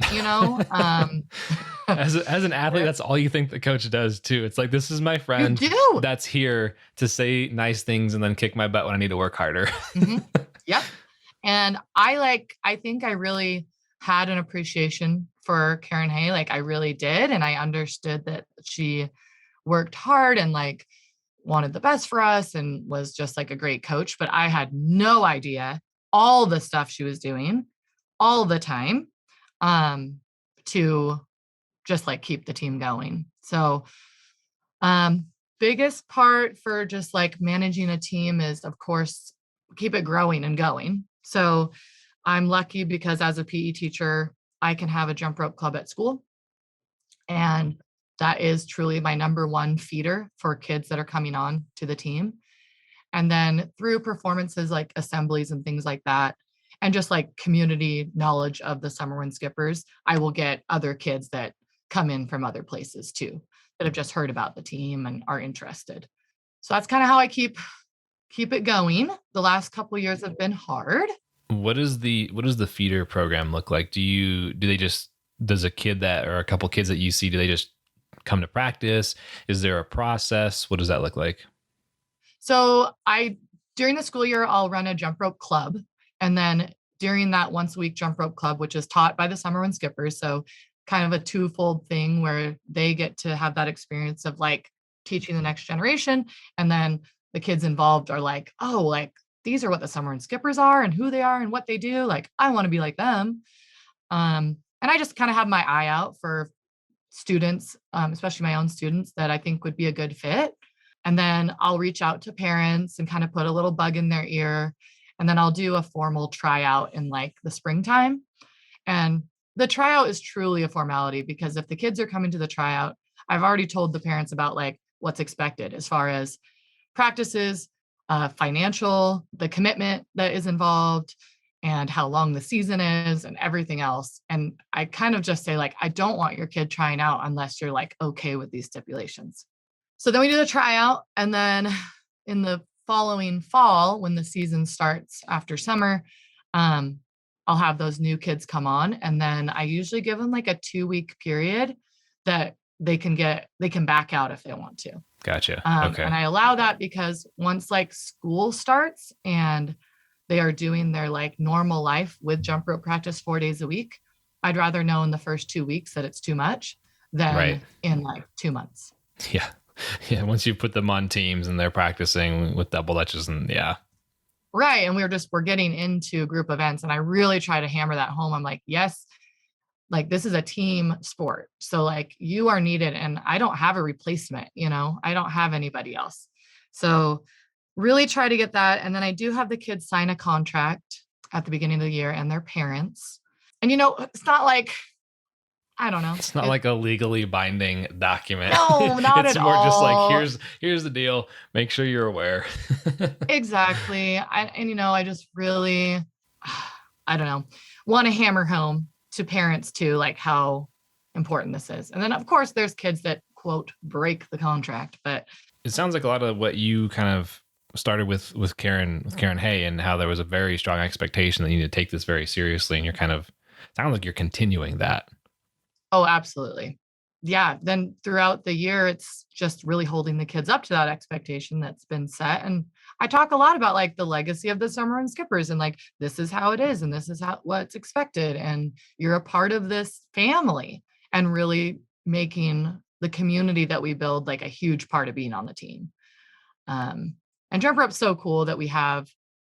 As an athlete, that's all you think the coach does too. It's like, this is my friend that's here to say nice things and then kick my butt when I need to work harder. Mm-hmm. Yep. And I think I really had an appreciation for Karen Hay. Like I really did. And I understood that she worked hard and like wanted the best for us and was just like a great coach. But I had no idea all the stuff she was doing all the time to just like keep the team going. So biggest part for just like managing a team is of course keep it growing and going. So I'm lucky because as a PE teacher, I can have a jump rope club at school. And that is truly my number one feeder for kids that are coming on to the team. And then through performances like assemblies and things like that, and just like community knowledge of the Summerwind Skippers, I will get other kids that come in from other places too, that have just heard about the team and are interested. So that's kind of how I keep it going. The last couple of years have been hard. What does the feeder program look like? Does a kid that, or a couple kids that you see, do they just come to practice? Is there a process? What does that look like? So during the school year, I'll run a jump rope club. And then during that once a week jump rope club, which is taught by the Summerwind Skippers, so kind of a twofold thing where they get to have that experience of like teaching the next generation. And then the kids involved are like, oh, like these are what the Summerwind Skippers are and who they are and what they do. Like, I want to be like them. And I just kind of have my eye out for students, especially my own students that I think would be a good fit. And then I'll reach out to parents and kind of put a little bug in their ear. And then I'll do a formal tryout in like the springtime. And the tryout is truly a formality because if the kids are coming to the tryout, I've already told the parents about like what's expected as far as practices, financial, the commitment that is involved, and how long the season is and everything else. And I kind of just say like, I don't want your kid trying out unless you're like, okay with these stipulations. So then we do the tryout. And then in the following fall, when the season starts after summer, I'll have those new kids come on. And then I usually give them like a 2-week period that they can back out if they want to. Gotcha. Okay. And I allow that because once like school starts and they are doing their like normal life with jump rope practice 4 days a week, I'd rather know in the first 2 weeks that it's too much than in like 2 months. Yeah. Yeah. Once you put them on teams and they're practicing with double dutches and Right. And we're getting into group events and I really try to hammer that home. I'm like, yes, like this is a team sport. So like you are needed and I don't have a replacement, I don't have anybody else. So really try to get that. And then I do have the kids sign a contract at the beginning of the year and their parents. And it's not like, I don't know. It's not like a legally binding document. No, not it's at more all. Just like, here's the deal. Make sure you're aware. Exactly. I just really, I don't know, want to hammer home to parents too, like how important this is. And then of course there's kids that quote break the contract, but it sounds like a lot of what you kind of started with Karen Hay and how there was a very strong expectation that you need to take this very seriously. And you're kind of, sounds like you're continuing that. Oh, absolutely. Yeah. Then throughout the year, it's just really holding the kids up to that expectation that's been set. And I talk a lot about like the legacy of the Summerwind Skippers and like, this is how it is. And this is what's expected. And you're a part of this family and really making the community that we build like a huge part of being on the team. And jump rope's so cool that we have,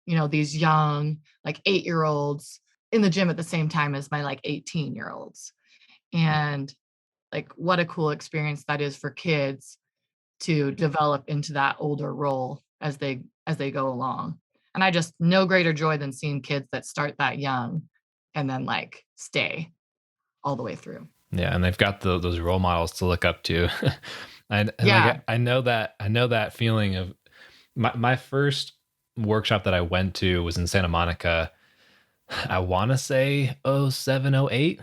these young, like 8-year-olds in the gym at the same time as my like 18-year-olds. And like, what a cool experience that is for kids to develop into that older role as they go along. And I just no greater joy than seeing kids that start that young and then like stay all the way through. Yeah. And they've got those role models to look up to. Like, I know that feeling of my first workshop that I went to was in Santa Monica. I want to say 07, 08.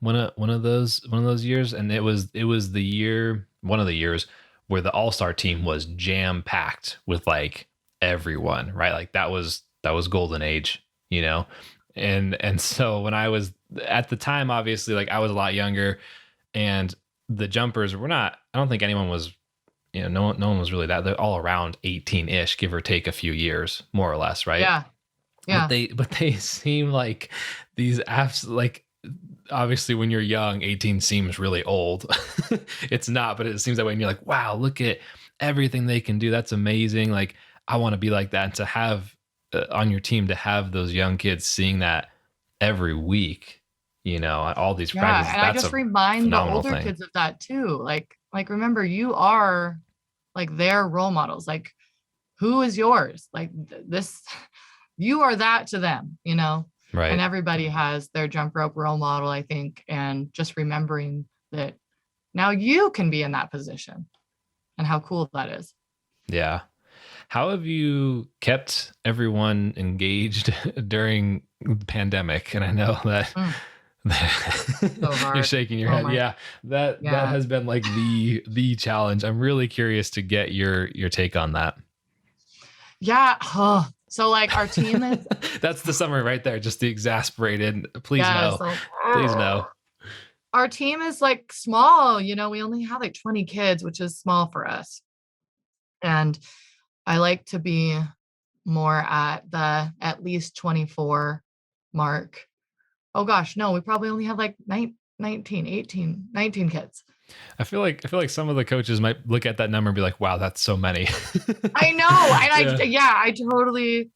One of those years, and it was one of the years where the all-star team was jam packed with like everyone, right? Like that was golden age, and so when I was at the time, obviously, like I was a lot younger, and the jumpers were not. I don't think anyone was, no one was really that. They're all around 18-ish, give or take a few years, more or less, right? Yeah. But they seem like these apps like. Obviously when you're young, 18 seems really old. It's not, but it seems that way. And you're like, wow, look at everything they can do. That's amazing. Like, I want to be like that. And to have on your team, to have those young kids seeing that every week, all these practices. And I just remind the older kids of that too. Like, remember, you are like their role models. Like, who is yours? Like this, you are that to them, Right. And everybody has their jump rope role model, I think. And just remembering that now you can be in that position, and how cool that is. Yeah. How have you kept everyone engaged during the pandemic? And I know that So you're shaking your head. Yeah. That Yeah. has been like the challenge. I'm really curious to get your take on that. Yeah. Oh, so like our team is That's the summary right there. Just the exasperated. Please yeah, no. so Please no. our team is like small, you know, we only have like 20 kids, which is small for us. And I like to be more at the at least 24 mark. Oh gosh, no, we probably only have like 19, 18, 19 kids. I feel like some of the coaches might look at that number and be like, wow, that's so many. I know. And I totally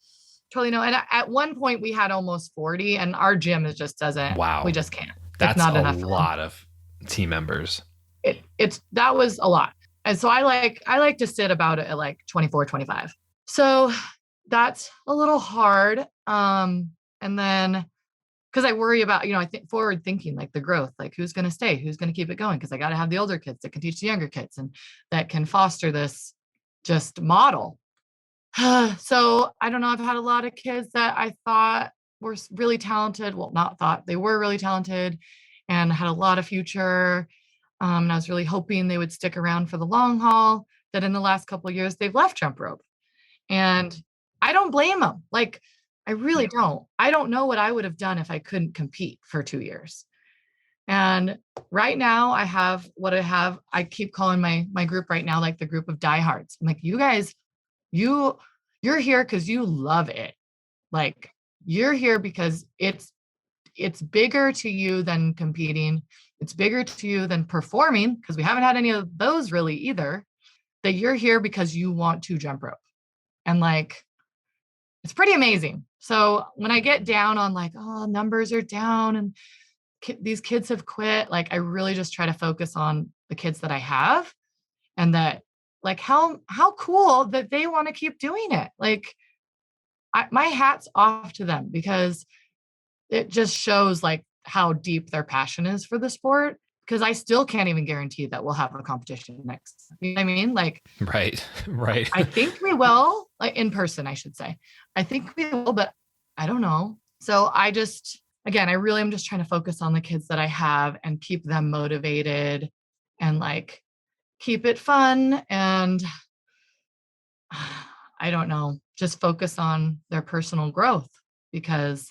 know. And at one point we had almost 40, and our gym is just doesn't, wow. We just can't. That's it's not a enough lot of team members. That was a lot. And so I like to sit about it at like 24, 25. So that's a little hard. And then because I worry about, I think forward thinking, like the growth, like who's going to stay, who's going to keep it going. Cause I got to have the older kids that can teach the younger kids and that can foster this just model. So I don't know. I've had a lot of kids that I thought were really talented. Well, not thought, they were really talented and had a lot of future. And I was really hoping they would stick around for the long haul, that in the last couple of years, they've left jump rope. And I don't blame them. Like, I really don't. I don't know what I would have done if I couldn't compete for 2 years. And right now I have what I have. I keep calling my group right now, like the group of diehards. I'm like, you guys, you're here because you love it. Like, you're here because it's bigger to you than competing. It's bigger to you than performing, because we haven't had any of those really either. That you're here because you want to jump rope. And like, it's pretty amazing. So when I get down on like, oh, numbers are down and these kids have quit, like I really just try to focus on the kids that I have, and that like how cool that they want to keep doing it. Like my hat's off to them, because it just shows like how deep their passion is for the sport. Because I still can't even guarantee that we'll have a competition next. You know what I mean? Like, right. I think we will, like in person, I should say. I think we will, but I don't know. So I really am just trying to focus on the kids that I have and keep them motivated and like keep it fun. And I don't know, just focus on their personal growth, because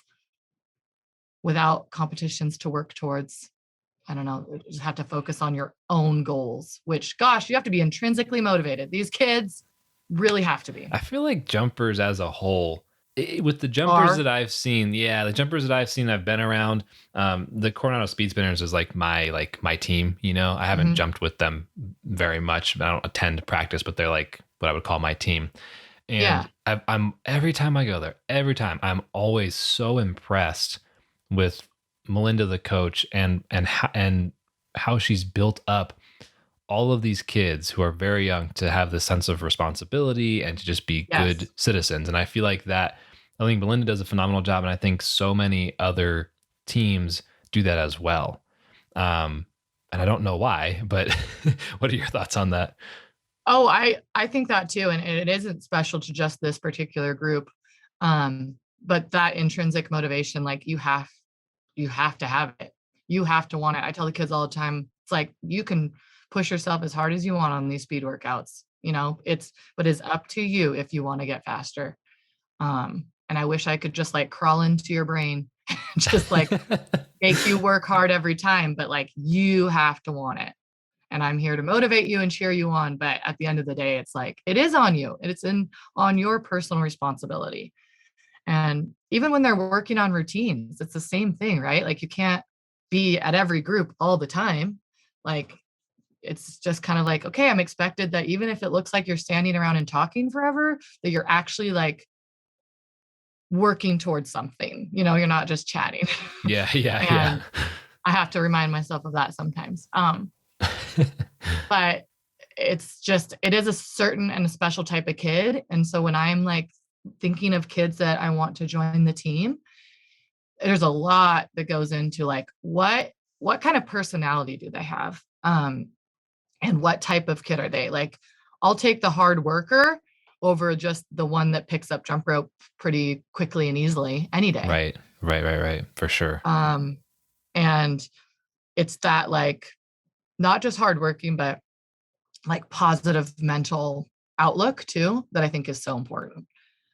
without competitions to work towards, I don't know, you just have to focus on your own goals, which, gosh, you have to be intrinsically motivated. These kids really have to be. I feel like jumpers as a whole, with the jumpers that I've seen, I've been around, the Coronado Speed Spinners is like my team, I haven't jumped with them very much. I don't attend practice, but they're like what I would call my team. And I'm every time I go there, I'm always so impressed with Melinda, the coach, and how she's built up all of these kids who are very young to have this sense of responsibility and to just be good citizens. And I feel like I think Melinda does a phenomenal job, and I think so many other teams do that as well. And I don't know why, but what are your thoughts on that? Oh, I think that too. And it isn't special to just this particular group. But that intrinsic motivation, like you have to have it. You have to want it. I tell the kids all the time, it's like, you can push yourself as hard as you want on these speed workouts, but it's up to you if you want to get faster. And I wish I could just like crawl into your brain, just like make you work hard every time, but like you have to want it. And I'm here to motivate you and cheer you on. But at the end of the day, it's like, it is on you. It's on your personal responsibility. And even when they're working on routines, it's the same thing, right? Like you can't be at every group all the time. Like it's just kind of like, okay, I'm expected that even if it looks like you're standing around and talking forever, that you're actually like working towards something, you're not just chatting. Yeah. And I have to remind myself of that sometimes. But it is a certain and a special type of kid. And so when I'm like thinking of kids that I want to join the team, there's a lot that goes into like, what kind of personality do they have? and what type of kid are they? Like, I'll take the hard worker over just the one that picks up jump rope pretty quickly and easily any day. Right. For sure. And it's that, like, not just hardworking, but like positive mental outlook too, that I think is so important.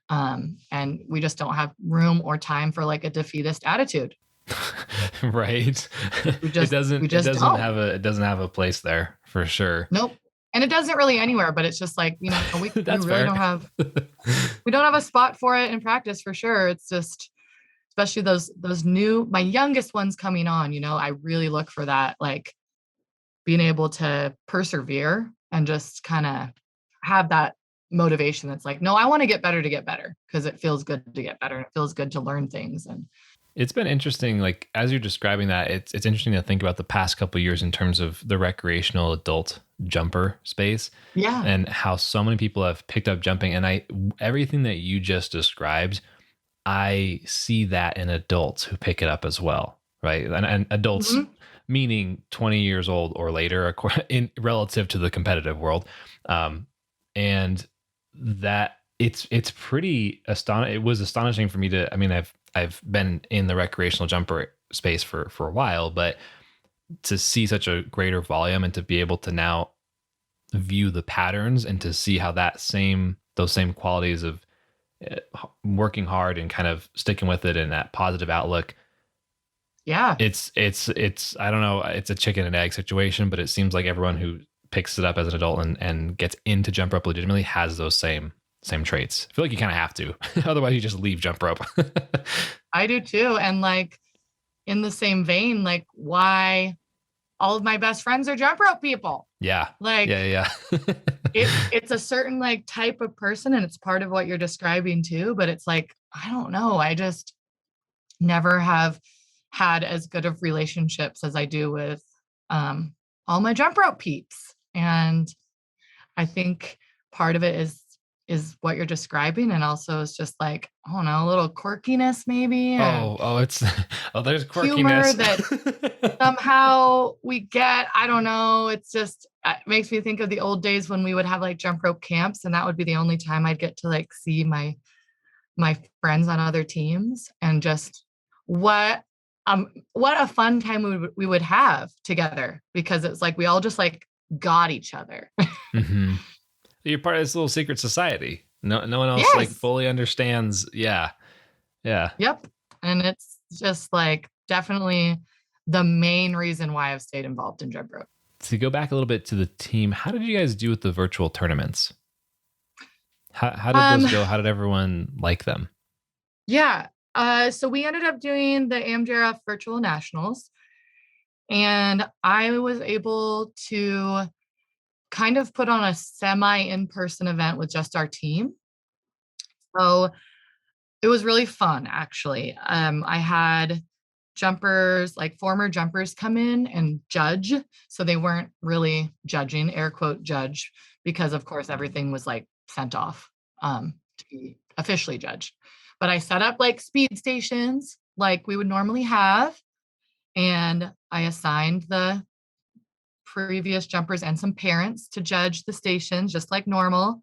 And we just don't have room or time for like a defeatist attitude. Right. We just it doesn't don't. have a place there for sure. Nope. And it doesn't really anywhere, but it's just like, we That's really fair. don't have, we don't have a spot for it in practice for sure. It's just, especially those new, my youngest ones coming on, I really look for that, like being able to persevere and just kind of have that motivation that's like, no, I want to get better because it feels good to get better. It feels good to learn things. And it's been interesting, like as you're describing that, it's interesting to think about the past couple of years in terms of the recreational adult jumper space. Yeah. And how so many people have picked up jumping. And everything that you just described, I see that in adults who pick it up as well. Right. And adults, meaning 20 years old or later, in relative to the competitive world. And that it's pretty astonishing. It was astonishing for me I've been in the recreational jumper space for a while, but to see such a greater volume and to be able to now view the patterns and to see how those same qualities of working hard and kind of sticking with it and that positive outlook. Yeah. It's I don't know, it's a chicken and egg situation, but it seems like everyone who picks it up as an adult and gets into jump rope legitimately has those same traits. I feel like you kind of have to, otherwise you just leave jump rope. I do too. And like in the same vein, like why all of my best friends are jump rope people. Yeah. Like, yeah. It's a certain like type of person, and it's part of what you're describing too. But it's like, I don't know. I just never have had as good of relationships as I do with all my jump rope peeps. And I think part of it is what you're describing, and also it's just like, I don't know, a little quirkiness maybe. There's quirkiness. Humor that somehow we get. I don't know. It's just, it makes me think of the old days when we would have like jump rope camps, and that would be the only time I'd get to like see my friends on other teams, and just what a fun time we would have together, because it's like we all just like got each other. Mm-hmm. You're part of this little secret society. No one else like fully understands. Yeah. Yep. And it's just like definitely the main reason why I've stayed involved in jump rope. To go back a little bit to the team, how did you guys do with the virtual tournaments? How did those go? How did everyone like them? Yeah. So we ended up doing the AMJRF Virtual Nationals, and I was able to kind of put on a semi in-person event with just our team. So it was really fun, actually. I had jumpers, like former jumpers, come in and judge. So they weren't really judging, air quote judge, because of course everything was like sent off to be officially judged. But I set up like speed stations like we would normally have, and I assigned the previous jumpers and some parents to judge the stations just like normal.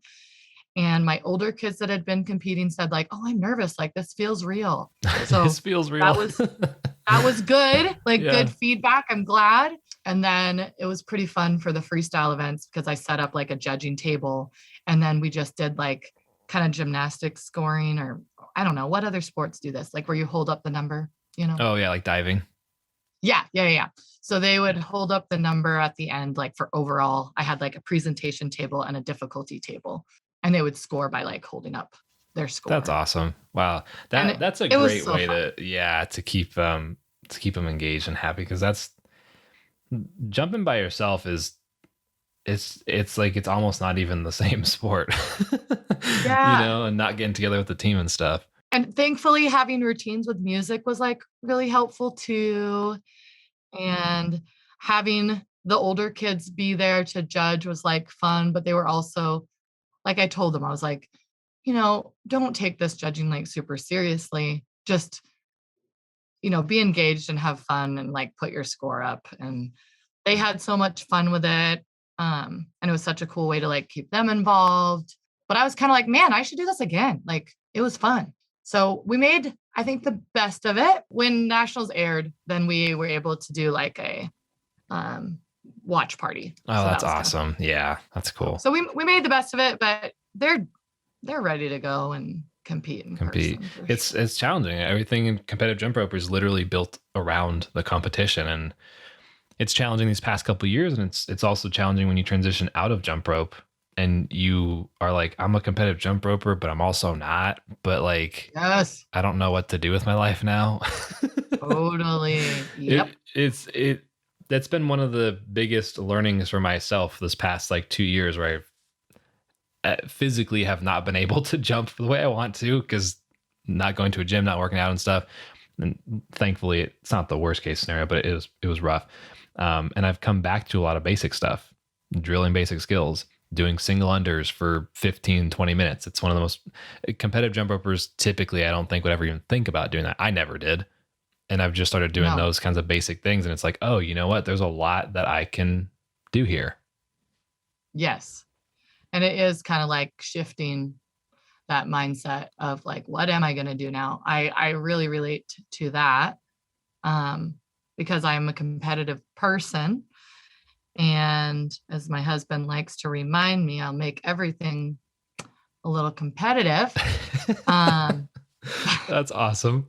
And my older kids that had been competing said like, "Oh, I'm nervous. Like this feels real." So this feels real. That was good. Like good feedback. I'm glad. And then it was pretty fun for the freestyle events, because I set up like a judging table, and then we just did like kind of gymnastics scoring, or I don't know what other sports do this, like where you hold up the number, Oh yeah, like diving. Yeah. So they would hold up the number at the end, like for overall. I had like a presentation table and a difficulty table, and they would score by like holding up their score. That's awesome. Wow. That's a great way to keep them engaged and happy, because that's jumping by yourself is it's like it's almost not even the same sport. Yeah. And not getting together with the team and stuff. And thankfully having routines with music was like really helpful too. And having the older kids be there to judge was like fun, but they were also, like I told them, I was like, don't take this judging like super seriously. Just, be engaged and have fun and like put your score up. And they had so much fun with it. And it was such a cool way to like keep them involved. But I was kind of like, man, I should do this again. Like it was fun. So we made, I think, the best of it. When nationals aired, then we were able to do like a watch party. Oh, so that's that awesome. Yeah, that's cool. So we made the best of it, but they're ready to go and compete in person. It's challenging. Everything in competitive jump rope is literally built around the competition, and it's challenging these past couple of years, and it's also challenging when you transition out of jump rope and you are like, I'm a competitive jump roper, but I'm also not. But like, yes, I don't know what to do with my life now. Totally. Yep. That's been one of the biggest learnings for myself this past like 2 years, where I physically have not been able to jump the way I want to, because not going to a gym, not working out and stuff. And thankfully it's not the worst case scenario, but it was rough. And I've come back to a lot of basic stuff, drilling basic skills, doing single unders for 15, 20 minutes. It's one of the most competitive jump ropers. Typically, I don't think would ever even think about doing that. I never did. And I've just started doing those kinds of basic things. And it's like, oh, you know what? There's a lot that I can do here. Yes. And it is kind of like shifting that mindset of like, what am I going to do now? I really relate to that because I'm a competitive person. And as my husband likes to remind me, I'll make everything a little competitive. That's awesome.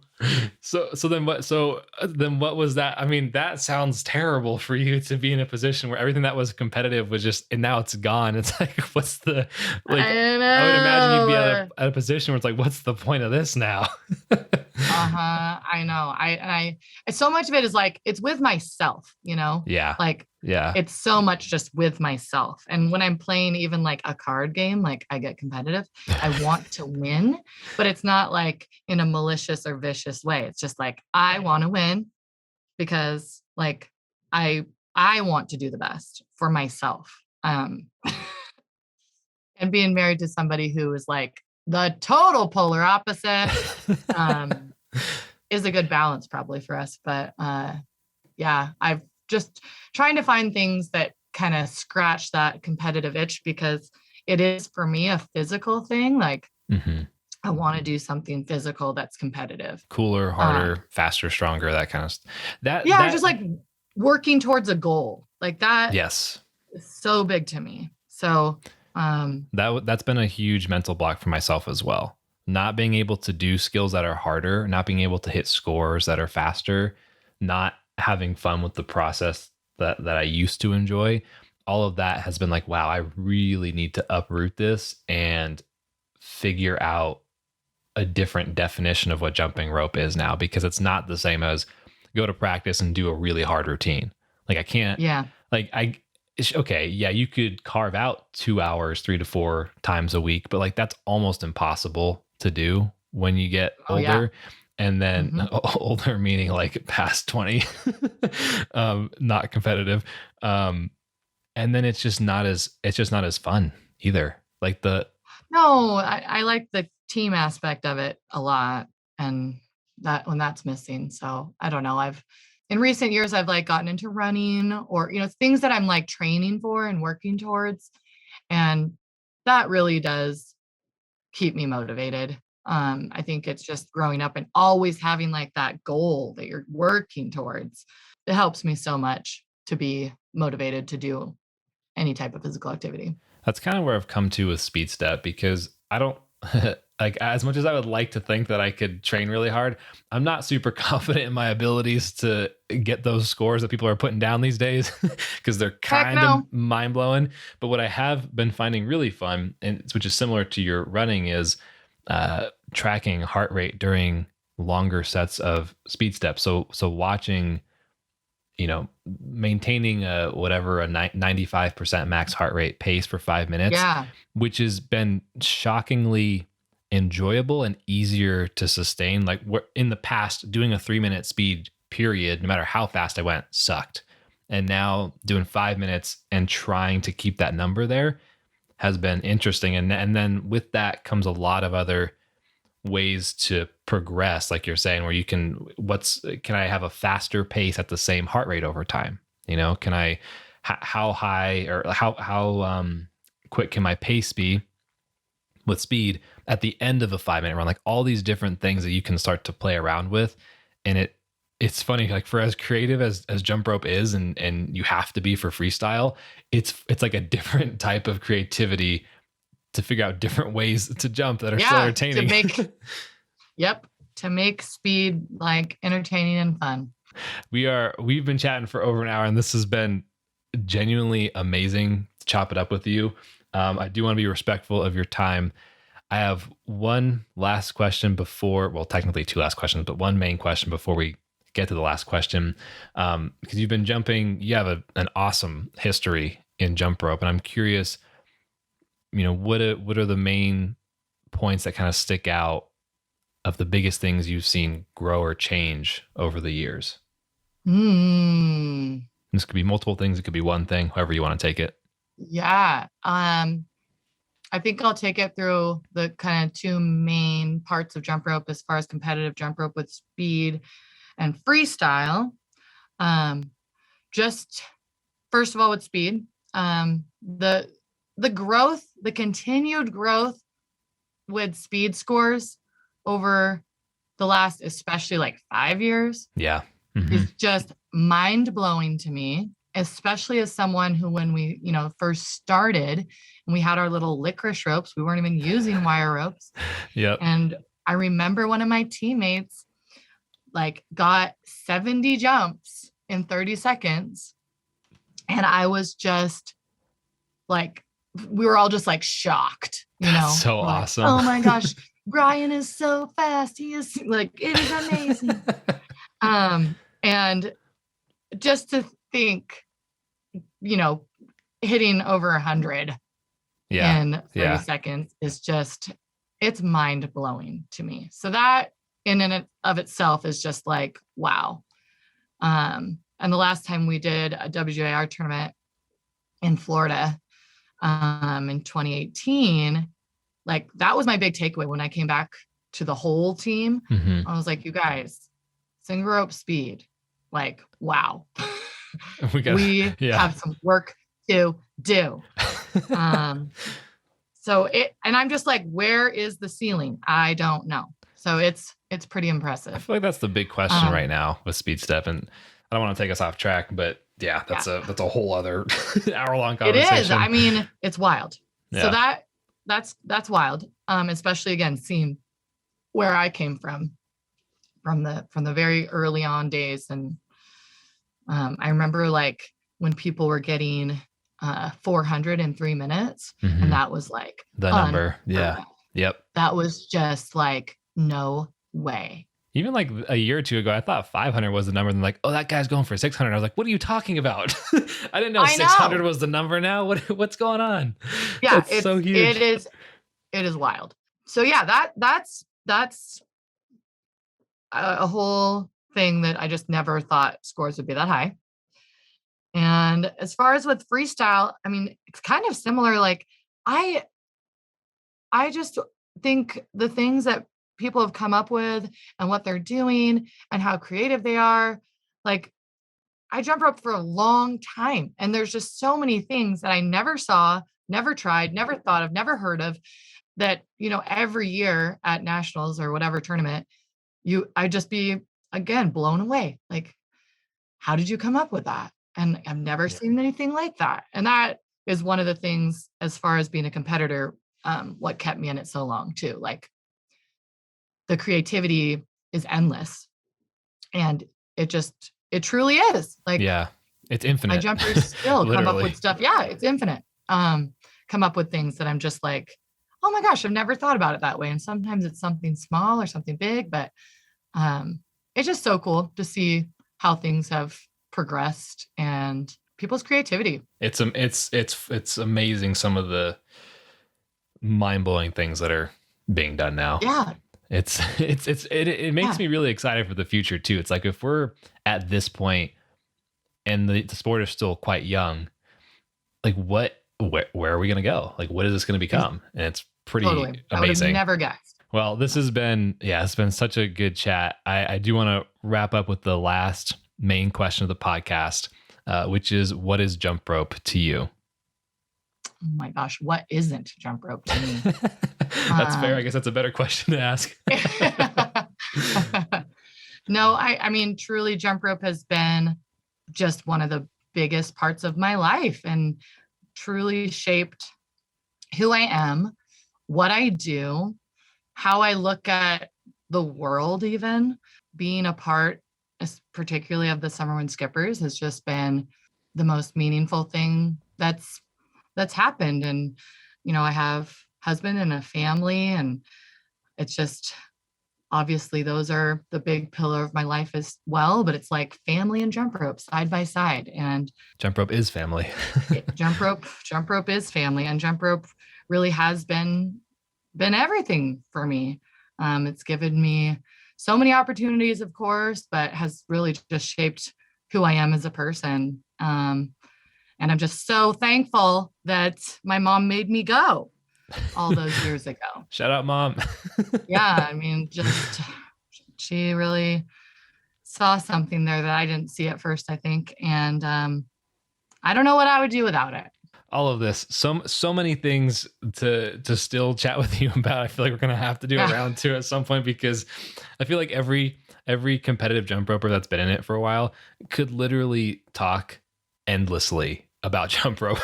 So then what was that? I mean, that sounds terrible for you to be in a position where everything that was competitive was just, and now it's gone. It's like, what's the, like, I would imagine you'd be at a position where it's like, what's the point of this now? I know. I so much of it is like, it's with myself, you know? Yeah. Like, yeah, it's so much just with myself. And when I'm playing even like a card game, like I get competitive, I want to win, but it's not like in a malicious or vicious way. It's just like, I want to win because like, I want to do the best for myself. And being married to somebody who is like the total polar opposite, is a good balance probably for us. But yeah, I've just trying to find things that kind of scratch that competitive itch, because it is for me a physical thing. Like I want to do something physical that's competitive, cooler, harder, faster, stronger, that kind of stuff. Just like working towards a goal like that. Yes, is so big to me. So that's been a huge mental block for myself as well. Not being able to do skills that are harder, not being able to hit scores that are faster, not having fun with the process that I used to enjoy. All of that has been like, wow, I really need to uproot this and figure out a different definition of what jumping rope is now, because it's not the same as go to practice and do a really hard routine. Like I can't, okay, yeah, you could carve out 2 hours, 3 to 4 times a week, but like that's almost impossible to do when you get older. And then older meaning like past 20, not competitive. And then it's just not as fun either. Like I like the team aspect of it a lot, and that when that's missing. So I don't know. In recent years, I've like gotten into running, or, things that I'm like training for and working towards. And that really does keep me motivated. I think it's just growing up and always having like that goal that you're working towards. It helps me so much to be motivated to do any type of physical activity. That's kind of where I've come to with speed step, because I don't like, as much as I would like to think that I could train really hard, I'm not super confident in my abilities to get those scores that people are putting down these days, because they're kind of mind blowing. But what I have been finding really fun, and which is similar to your running, is tracking heart rate during longer sets of speed steps. So watching, maintaining a 95% max heart rate pace for 5 minutes, which has been shockingly enjoyable and easier to sustain. Like in the past, doing a 3-minute speed period, no matter how fast I went, sucked. And now doing 5 minutes and trying to keep that number there has been interesting. And then with that comes a lot of other ways to progress, like you're saying, where you can I have a faster pace at the same heart rate over time? Can I how high or how quick can my pace be with speed at the end of a 5-minute run, like all these different things that you can start to play around with. And it's funny, like for as creative as jump rope is, and you have to be for freestyle, it's like a different type of creativity to figure out different ways to jump that are still entertaining. To make speed like entertaining and fun. We've been chatting for over an hour, and this has been genuinely amazing to chop it up with you. I do want to be respectful of your time. I have one last question technically two last questions, but one main question before we get to the last question. Because you've been jumping, you have an awesome history in jump rope, and I'm curious, what are the main points that kind of stick out of the biggest things you've seen grow or change over the years? This could be multiple things. It could be one thing, however you want to take it. Yeah. I think I'll take it through the kind of two main parts of jump rope as far as competitive jump rope with speed and freestyle. Just first of all, with speed, the growth, the continued growth with speed scores over the last, especially like 5 years. Yeah. Is just mind blowing to me, especially as someone who, when we, first started and we had our little licorice ropes, we weren't even using wire ropes. Yep. And I remember one of my teammates like got 70 jumps in 30 seconds. And I was just like, we were all just like shocked, That's so like, awesome. Oh my gosh, Brian is so fast. He is like, it is amazing. And just to think, hitting over 100 in 30 seconds is just, it's mind blowing to me. So that in and of itself is just like, wow. And the last time we did a WJR tournament in Florida, in 2018, like that was my big takeaway when I came back to the whole team. I was like, you guys, single rope speed, like, wow. we have some work to do. So and I'm just like, where is the ceiling? I don't know. So it's pretty impressive. I feel like that's the big question right now with speed step, and I don't want to take us off track, but that's a whole other hour-long conversation. It is. I mean, it's wild. Yeah. So that's wild. Especially again, seeing where I came from the very early on days. And I remember like when people were getting 400 in 3 minutes, and that was like the number. Yeah. Yep. That was just like, no way. Even like a year or two ago, I thought 500 was the number. And like, oh, that guy's going for 600. I was like, what are you talking about? I didn't know 600 was the number now. What's going on? Yeah, it's so huge. It is wild. So yeah, that's a whole thing that I just never thought scores would be that high. And as far as with freestyle, I mean, it's kind of similar. Like I just think the things that people have come up with and what they're doing and how creative they are, like I jump rope for a long time, and there's just so many things that I never saw, never tried, never thought of, never heard of, that, every year at nationals or whatever tournament, I'd just be again blown away. Like, how did you come up with that? And I've never seen anything like that. And that is one of the things, as far as being a competitor, what kept me in it so long too. Like the creativity is endless, and it truly is. Like, yeah, it's infinite. My jumpers still come up with stuff. Yeah, it's infinite. Come up with things that I'm just like, oh my gosh, I've never thought about it that way. And sometimes it's something small or something big, but it's just so cool to see how things have progressed and people's creativity. It's amazing, some of the mind-blowing things that are being done now. Yeah. It makes me really excited for the future too. It's like, if we're at this point and the sport is still quite young, like where are we going to go? Like, what is this going to become? And it's pretty amazing. I would have never guessed. Well, it's been such a good chat. I do want to wrap up with the last main question of the podcast. which is, what is jump rope to you? Oh my gosh, what isn't jump rope to me? That's fair. I guess that's a better question to ask. No, I mean, truly jump rope has been just one of the biggest parts of my life and truly shaped who I am, what I do, how I look at the world. Even being a part, particularly of the Summerwind Skippers, has just been the most meaningful thing that's happened. And, I have husband and a family, and it's just, obviously those are the big pillar of my life as well, but it's like family and jump rope side by side. And jump rope is family. jump rope is family, and jump rope really has been everything for me. It's given me so many opportunities, of course, but has really just shaped who I am as a person. And I'm just so thankful that my mom made me go all those years ago. Shout out, Mom. Yeah, I mean, just she really saw something there that I didn't see at first, I think. And I don't know what I would do without it. All of this, so many things to still chat with you about. I feel like we're gonna have to do a round two at some point, because I feel like every competitive jump roper that's been in it for a while could literally talk endlessly about jump rope.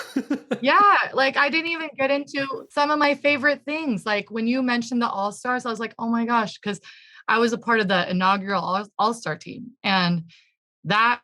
Yeah, like I didn't even get into some of my favorite things. Like when you mentioned the All-Stars, I was like, oh my gosh, because I was a part of the inaugural All-Star team. And that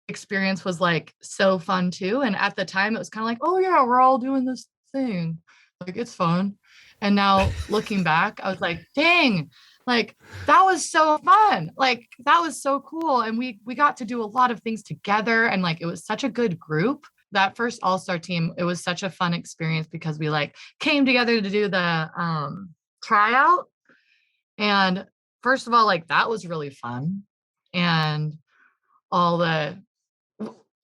experience was like so fun too. And at the time it was kind of like, oh yeah, we're all doing this thing. Like it's fun. And now looking back, I was like, dang, like that was so fun. Like that was so cool. And we got to do a lot of things together. And like it was such a good group. That first All-Star team, it was such a fun experience because we like came together to do the tryout. And first of all, like that was really fun. And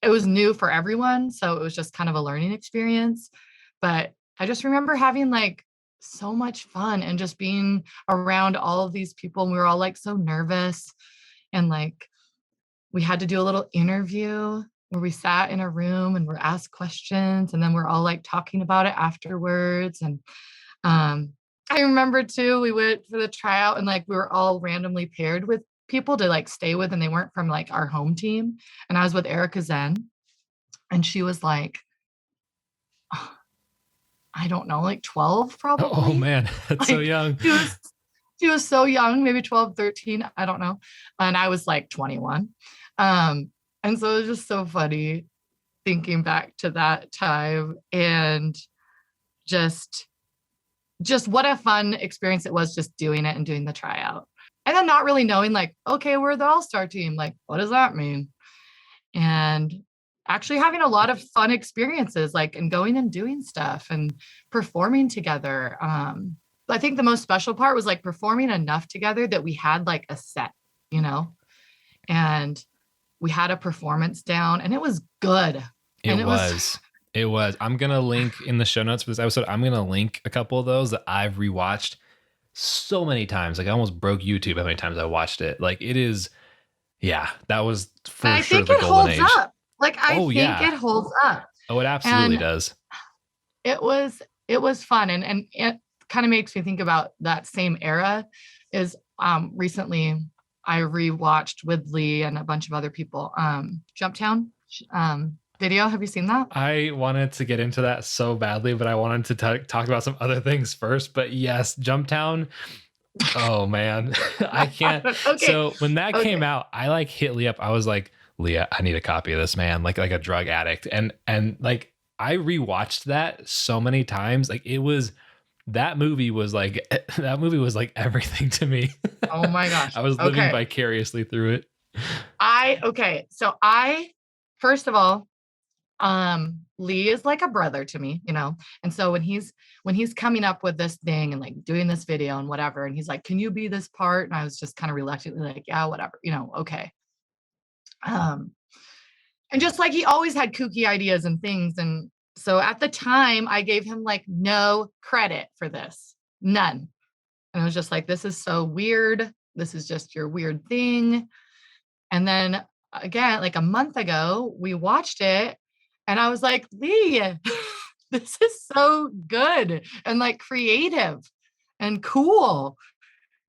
it was new for everyone. So it was just kind of a learning experience. But I just remember having like so much fun and just being around all of these people. And we were all like so nervous. And like we had to do a little interview where we sat in a room and were asked questions. And then we're all like talking about it afterwards. And I remember too, we went for the tryout and like we were all randomly paired with people to like stay with, and they weren't from like our home team. And I was with Erica Zen, and she was like, I don't know, like 12 probably. Oh man, that's like, so young. She was so young, maybe 12, 13, I don't know. And I was like 21. And so it was just so funny thinking back to that time, and just what a fun experience it was just doing it and doing the tryout. And then not really knowing like, okay, we're the All-Star team. Like, what does that mean? And actually having a lot of fun experiences, like, and going and doing stuff and performing together. I think the most special part was like performing enough together that we had like a set, and we had a performance down, and it was good. It was. I'm going to link in the show notes for this episode. I'm going to link a couple of those that I've rewatched so many times. Like I almost broke YouTube how many times I watched it. Like it is, yeah, that was for sure the golden age. Up. Like I think it holds up. Oh, it absolutely does. It was fun, and it kind of makes me think about that same era. Is recently I rewatched with Lee and a bunch of other people Jumptown video. Have you seen that? I wanted to get into that so badly, but I wanted to talk about some other things first. But yes, Jumptown. Oh man, I can't. Okay. So when that came out, I like hit Leah up. I was like, Leah, I need a copy of this, man. Like a drug addict. And like I rewatched that so many times. Like that movie was like everything to me. Oh my gosh. I was living vicariously through it. So first of all, Lee is like a brother to me, and so when he's coming up with this thing and like doing this video and whatever, and he's like, can you be this part? And I was just kind of reluctantly like, yeah, whatever, okay. And just like he always had kooky ideas and things, and so at the time I gave him like no credit for this, none. And I was just like, this is so weird, this is just your weird thing. And then again, like a month ago, we watched it and I was like, Lee, this is so good and like creative and cool.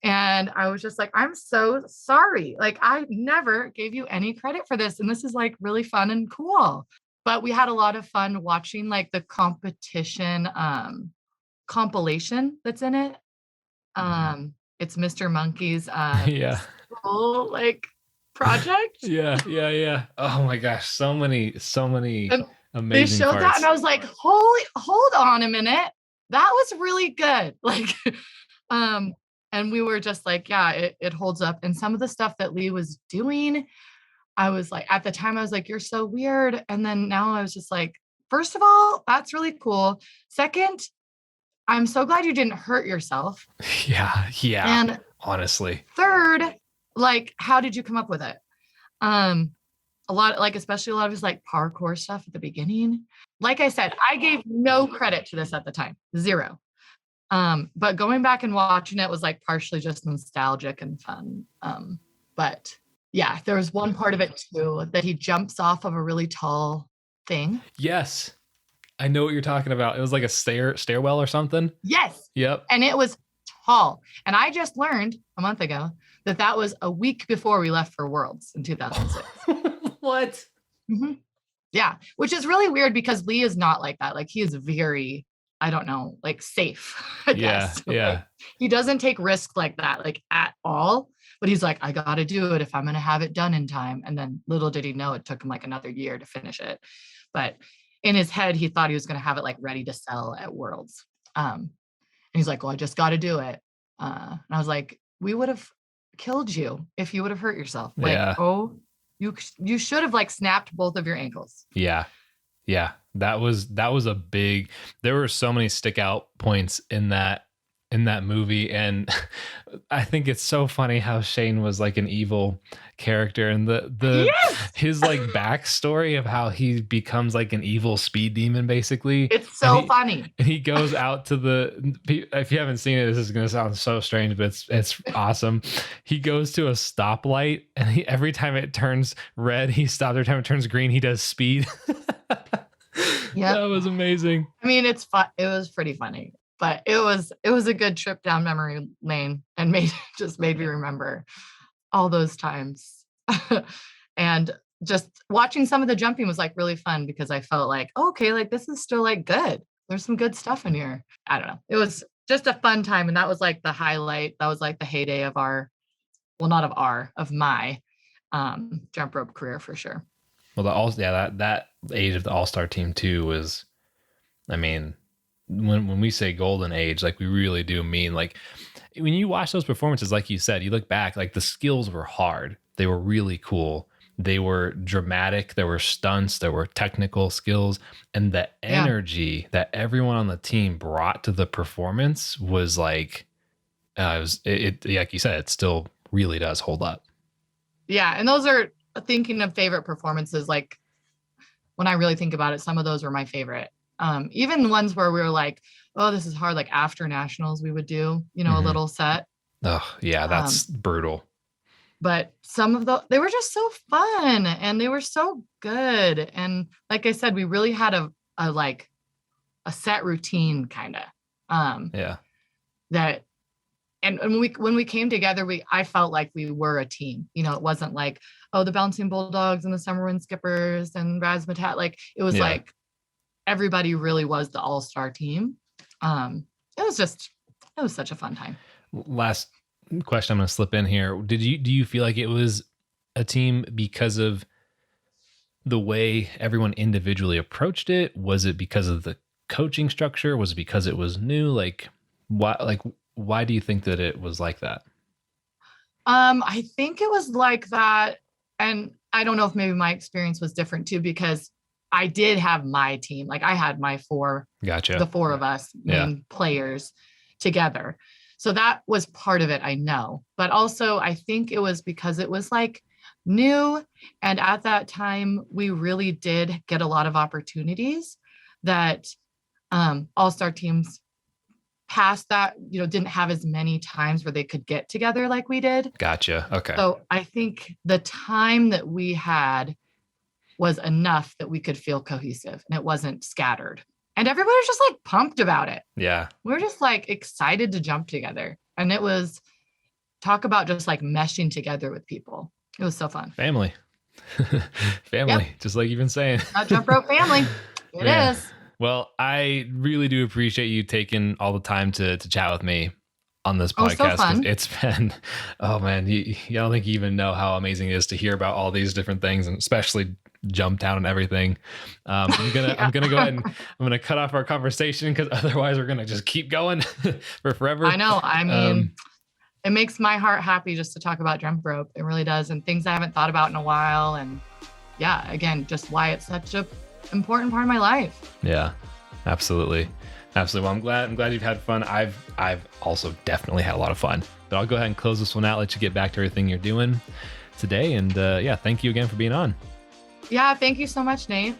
And I was just like, I'm so sorry. Like, I never gave you any credit for this. And this is like really fun and cool. But we had a lot of fun watching like the competition compilation that's in it. It's Mr. Monkey's Yeah. whole like project. Yeah. Oh my gosh, so many And they amazing showed that parts. and I was like, hold on a minute. That was really good. Like, um, and we were just like, yeah, it holds up. And some of the stuff that Lee was doing, I was like, at the time, I was like, you're so weird. And then now I was just like, first of all, that's really cool. Second, I'm so glad you didn't hurt yourself. Yeah. And Honestly. third, like, how did you come up with it? A lot, like, especially a lot of his like parkour stuff at the beginning. Like I said, I gave no credit to this at the time, zero. But going back and watching it was like partially just nostalgic and fun. But yeah, there was one part of it too that he jumps off of a really tall thing. Yes. I know what you're talking about. It was like a stairwell or something. Yes. Yep. And it was tall. And I just learned a month ago that was a week before we left for Worlds in 2006. What? Mm-hmm. Yeah, which is really weird because Lee is not like that. Like he is very, I don't know, like safe. I guess. Yeah. Like, he doesn't take risks like that, like at all. But he's like, I got to do it if I'm going to have it done in time. And then little did he know it took him like another year to finish it. But in his head, he thought he was going to have it like ready to sell at Worlds. And he's like, well, I just got to do it. And I was like, we would have killed you if you would have hurt yourself. Like, Yeah. oh, you should have like snapped both of your ankles. Yeah. That was a big, there were so many stick out points in that movie. And I think it's so funny how Shane was like an evil character and Yes! his like backstory of how he becomes like an evil speed demon, basically. It's so funny. And he goes out to if you haven't seen it, this is going to sound so strange, but it's awesome. He goes to a stoplight and every time it turns red, he stops. Every time it turns green, he does speed. Yeah, that was amazing. I mean, it's fun. It was pretty funny, but it was a good trip down memory lane and made me remember all those times. And just watching some of the jumping was like really fun because I felt like, okay, like this is still like good. There's some good stuff in here. I don't know. It was just a fun time. And that was like the highlight. That was like the heyday of of my jump rope career for sure. Well, that age of the all-star team too was, I mean, when we say golden age, like we really do mean, like when you watch those performances, like you said, you look back, like the skills were hard. They were really cool. They were dramatic. There were stunts. There were technical skills, and the energy that everyone on the team brought to the performance was like, it like you said, it still really does hold up. Yeah. And those are, thinking of favorite performances, like when I really think about it, some of those were my favorite. Even ones where we were like, oh, this is hard, like after nationals we would do, a little set. Oh yeah, that's brutal. But some of they were just so fun and they were so good. And like I said, we really had a set routine kind of. That and when we came together, I felt like we were a team. It wasn't like, oh, the Bouncing Bulldogs and the Summerwind Skippers and Razzmatazz. Like it was like everybody really was the all-star team. It was such a fun time. Last question I'm going to slip in here. Do you feel like it was a team because of the way everyone individually approached it? Was it because of the coaching structure? Was it because it was new? Like why do you think that it was like that? I think it was like that. And I don't know if maybe my experience was different too, because I did have my team. Like I had my the four of us main players together. So that was part of it, I know. But also I think it was because it was like new. And at that time, we really did get a lot of opportunities that all-star teams past that, didn't have as many times where they could get together like we did. Gotcha. Okay. So I think the time that we had was enough that we could feel cohesive and it wasn't scattered. And everybody was just like pumped about it. Yeah. We're just like excited to jump together. And it was talk about just like meshing together with people. It was so fun. Family. Family. Yep. Just like you've been saying. Jump rope family. It is. Well, I really do appreciate you taking all the time to chat with me on this podcast. So fun. It's been, oh man, you don't think you even know how amazing it is to hear about all these different things, and especially Jumptown and everything. I'm gonna go ahead and I'm gonna cut off our conversation because otherwise we're gonna just keep going for forever. I know. I mean, it makes my heart happy just to talk about jump rope. It really does, and things I haven't thought about in a while. And yeah, again, just why it's such a important part of my life. Yeah, absolutely. Well, I'm glad you've had fun. I've also definitely had a lot of fun. But I'll go ahead and close this one out, let you get back to everything you're doing today. And thank you again for being on. Yeah, thank you so much, Nate.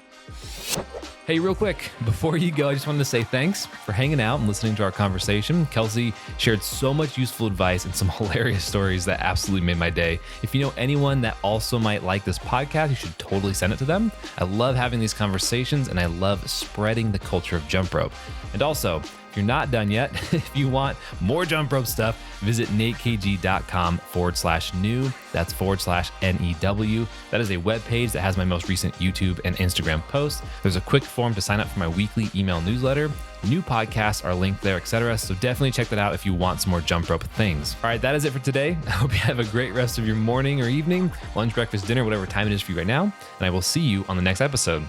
Hey, real quick, before you go, I just wanted to say thanks for hanging out and listening to our conversation. Kelsy shared so much useful advice and some hilarious stories that absolutely made my day. If you know anyone that also might like this podcast, you should totally send it to them. I love having these conversations and I love spreading the culture of jump rope. And also, if you're not done yet, if you want more jump rope stuff, visit natekg.com/new. That's /NEW. That is a web page that has my most recent YouTube and Instagram posts. There's a quick form to sign up for my weekly email newsletter. New podcasts are linked there, etc. So definitely check that out if you want some more jump rope things. All right, that is it for today. I hope you have a great rest of your morning or evening, lunch, breakfast, dinner, whatever time it is for you right now. And I will see you on the next episode.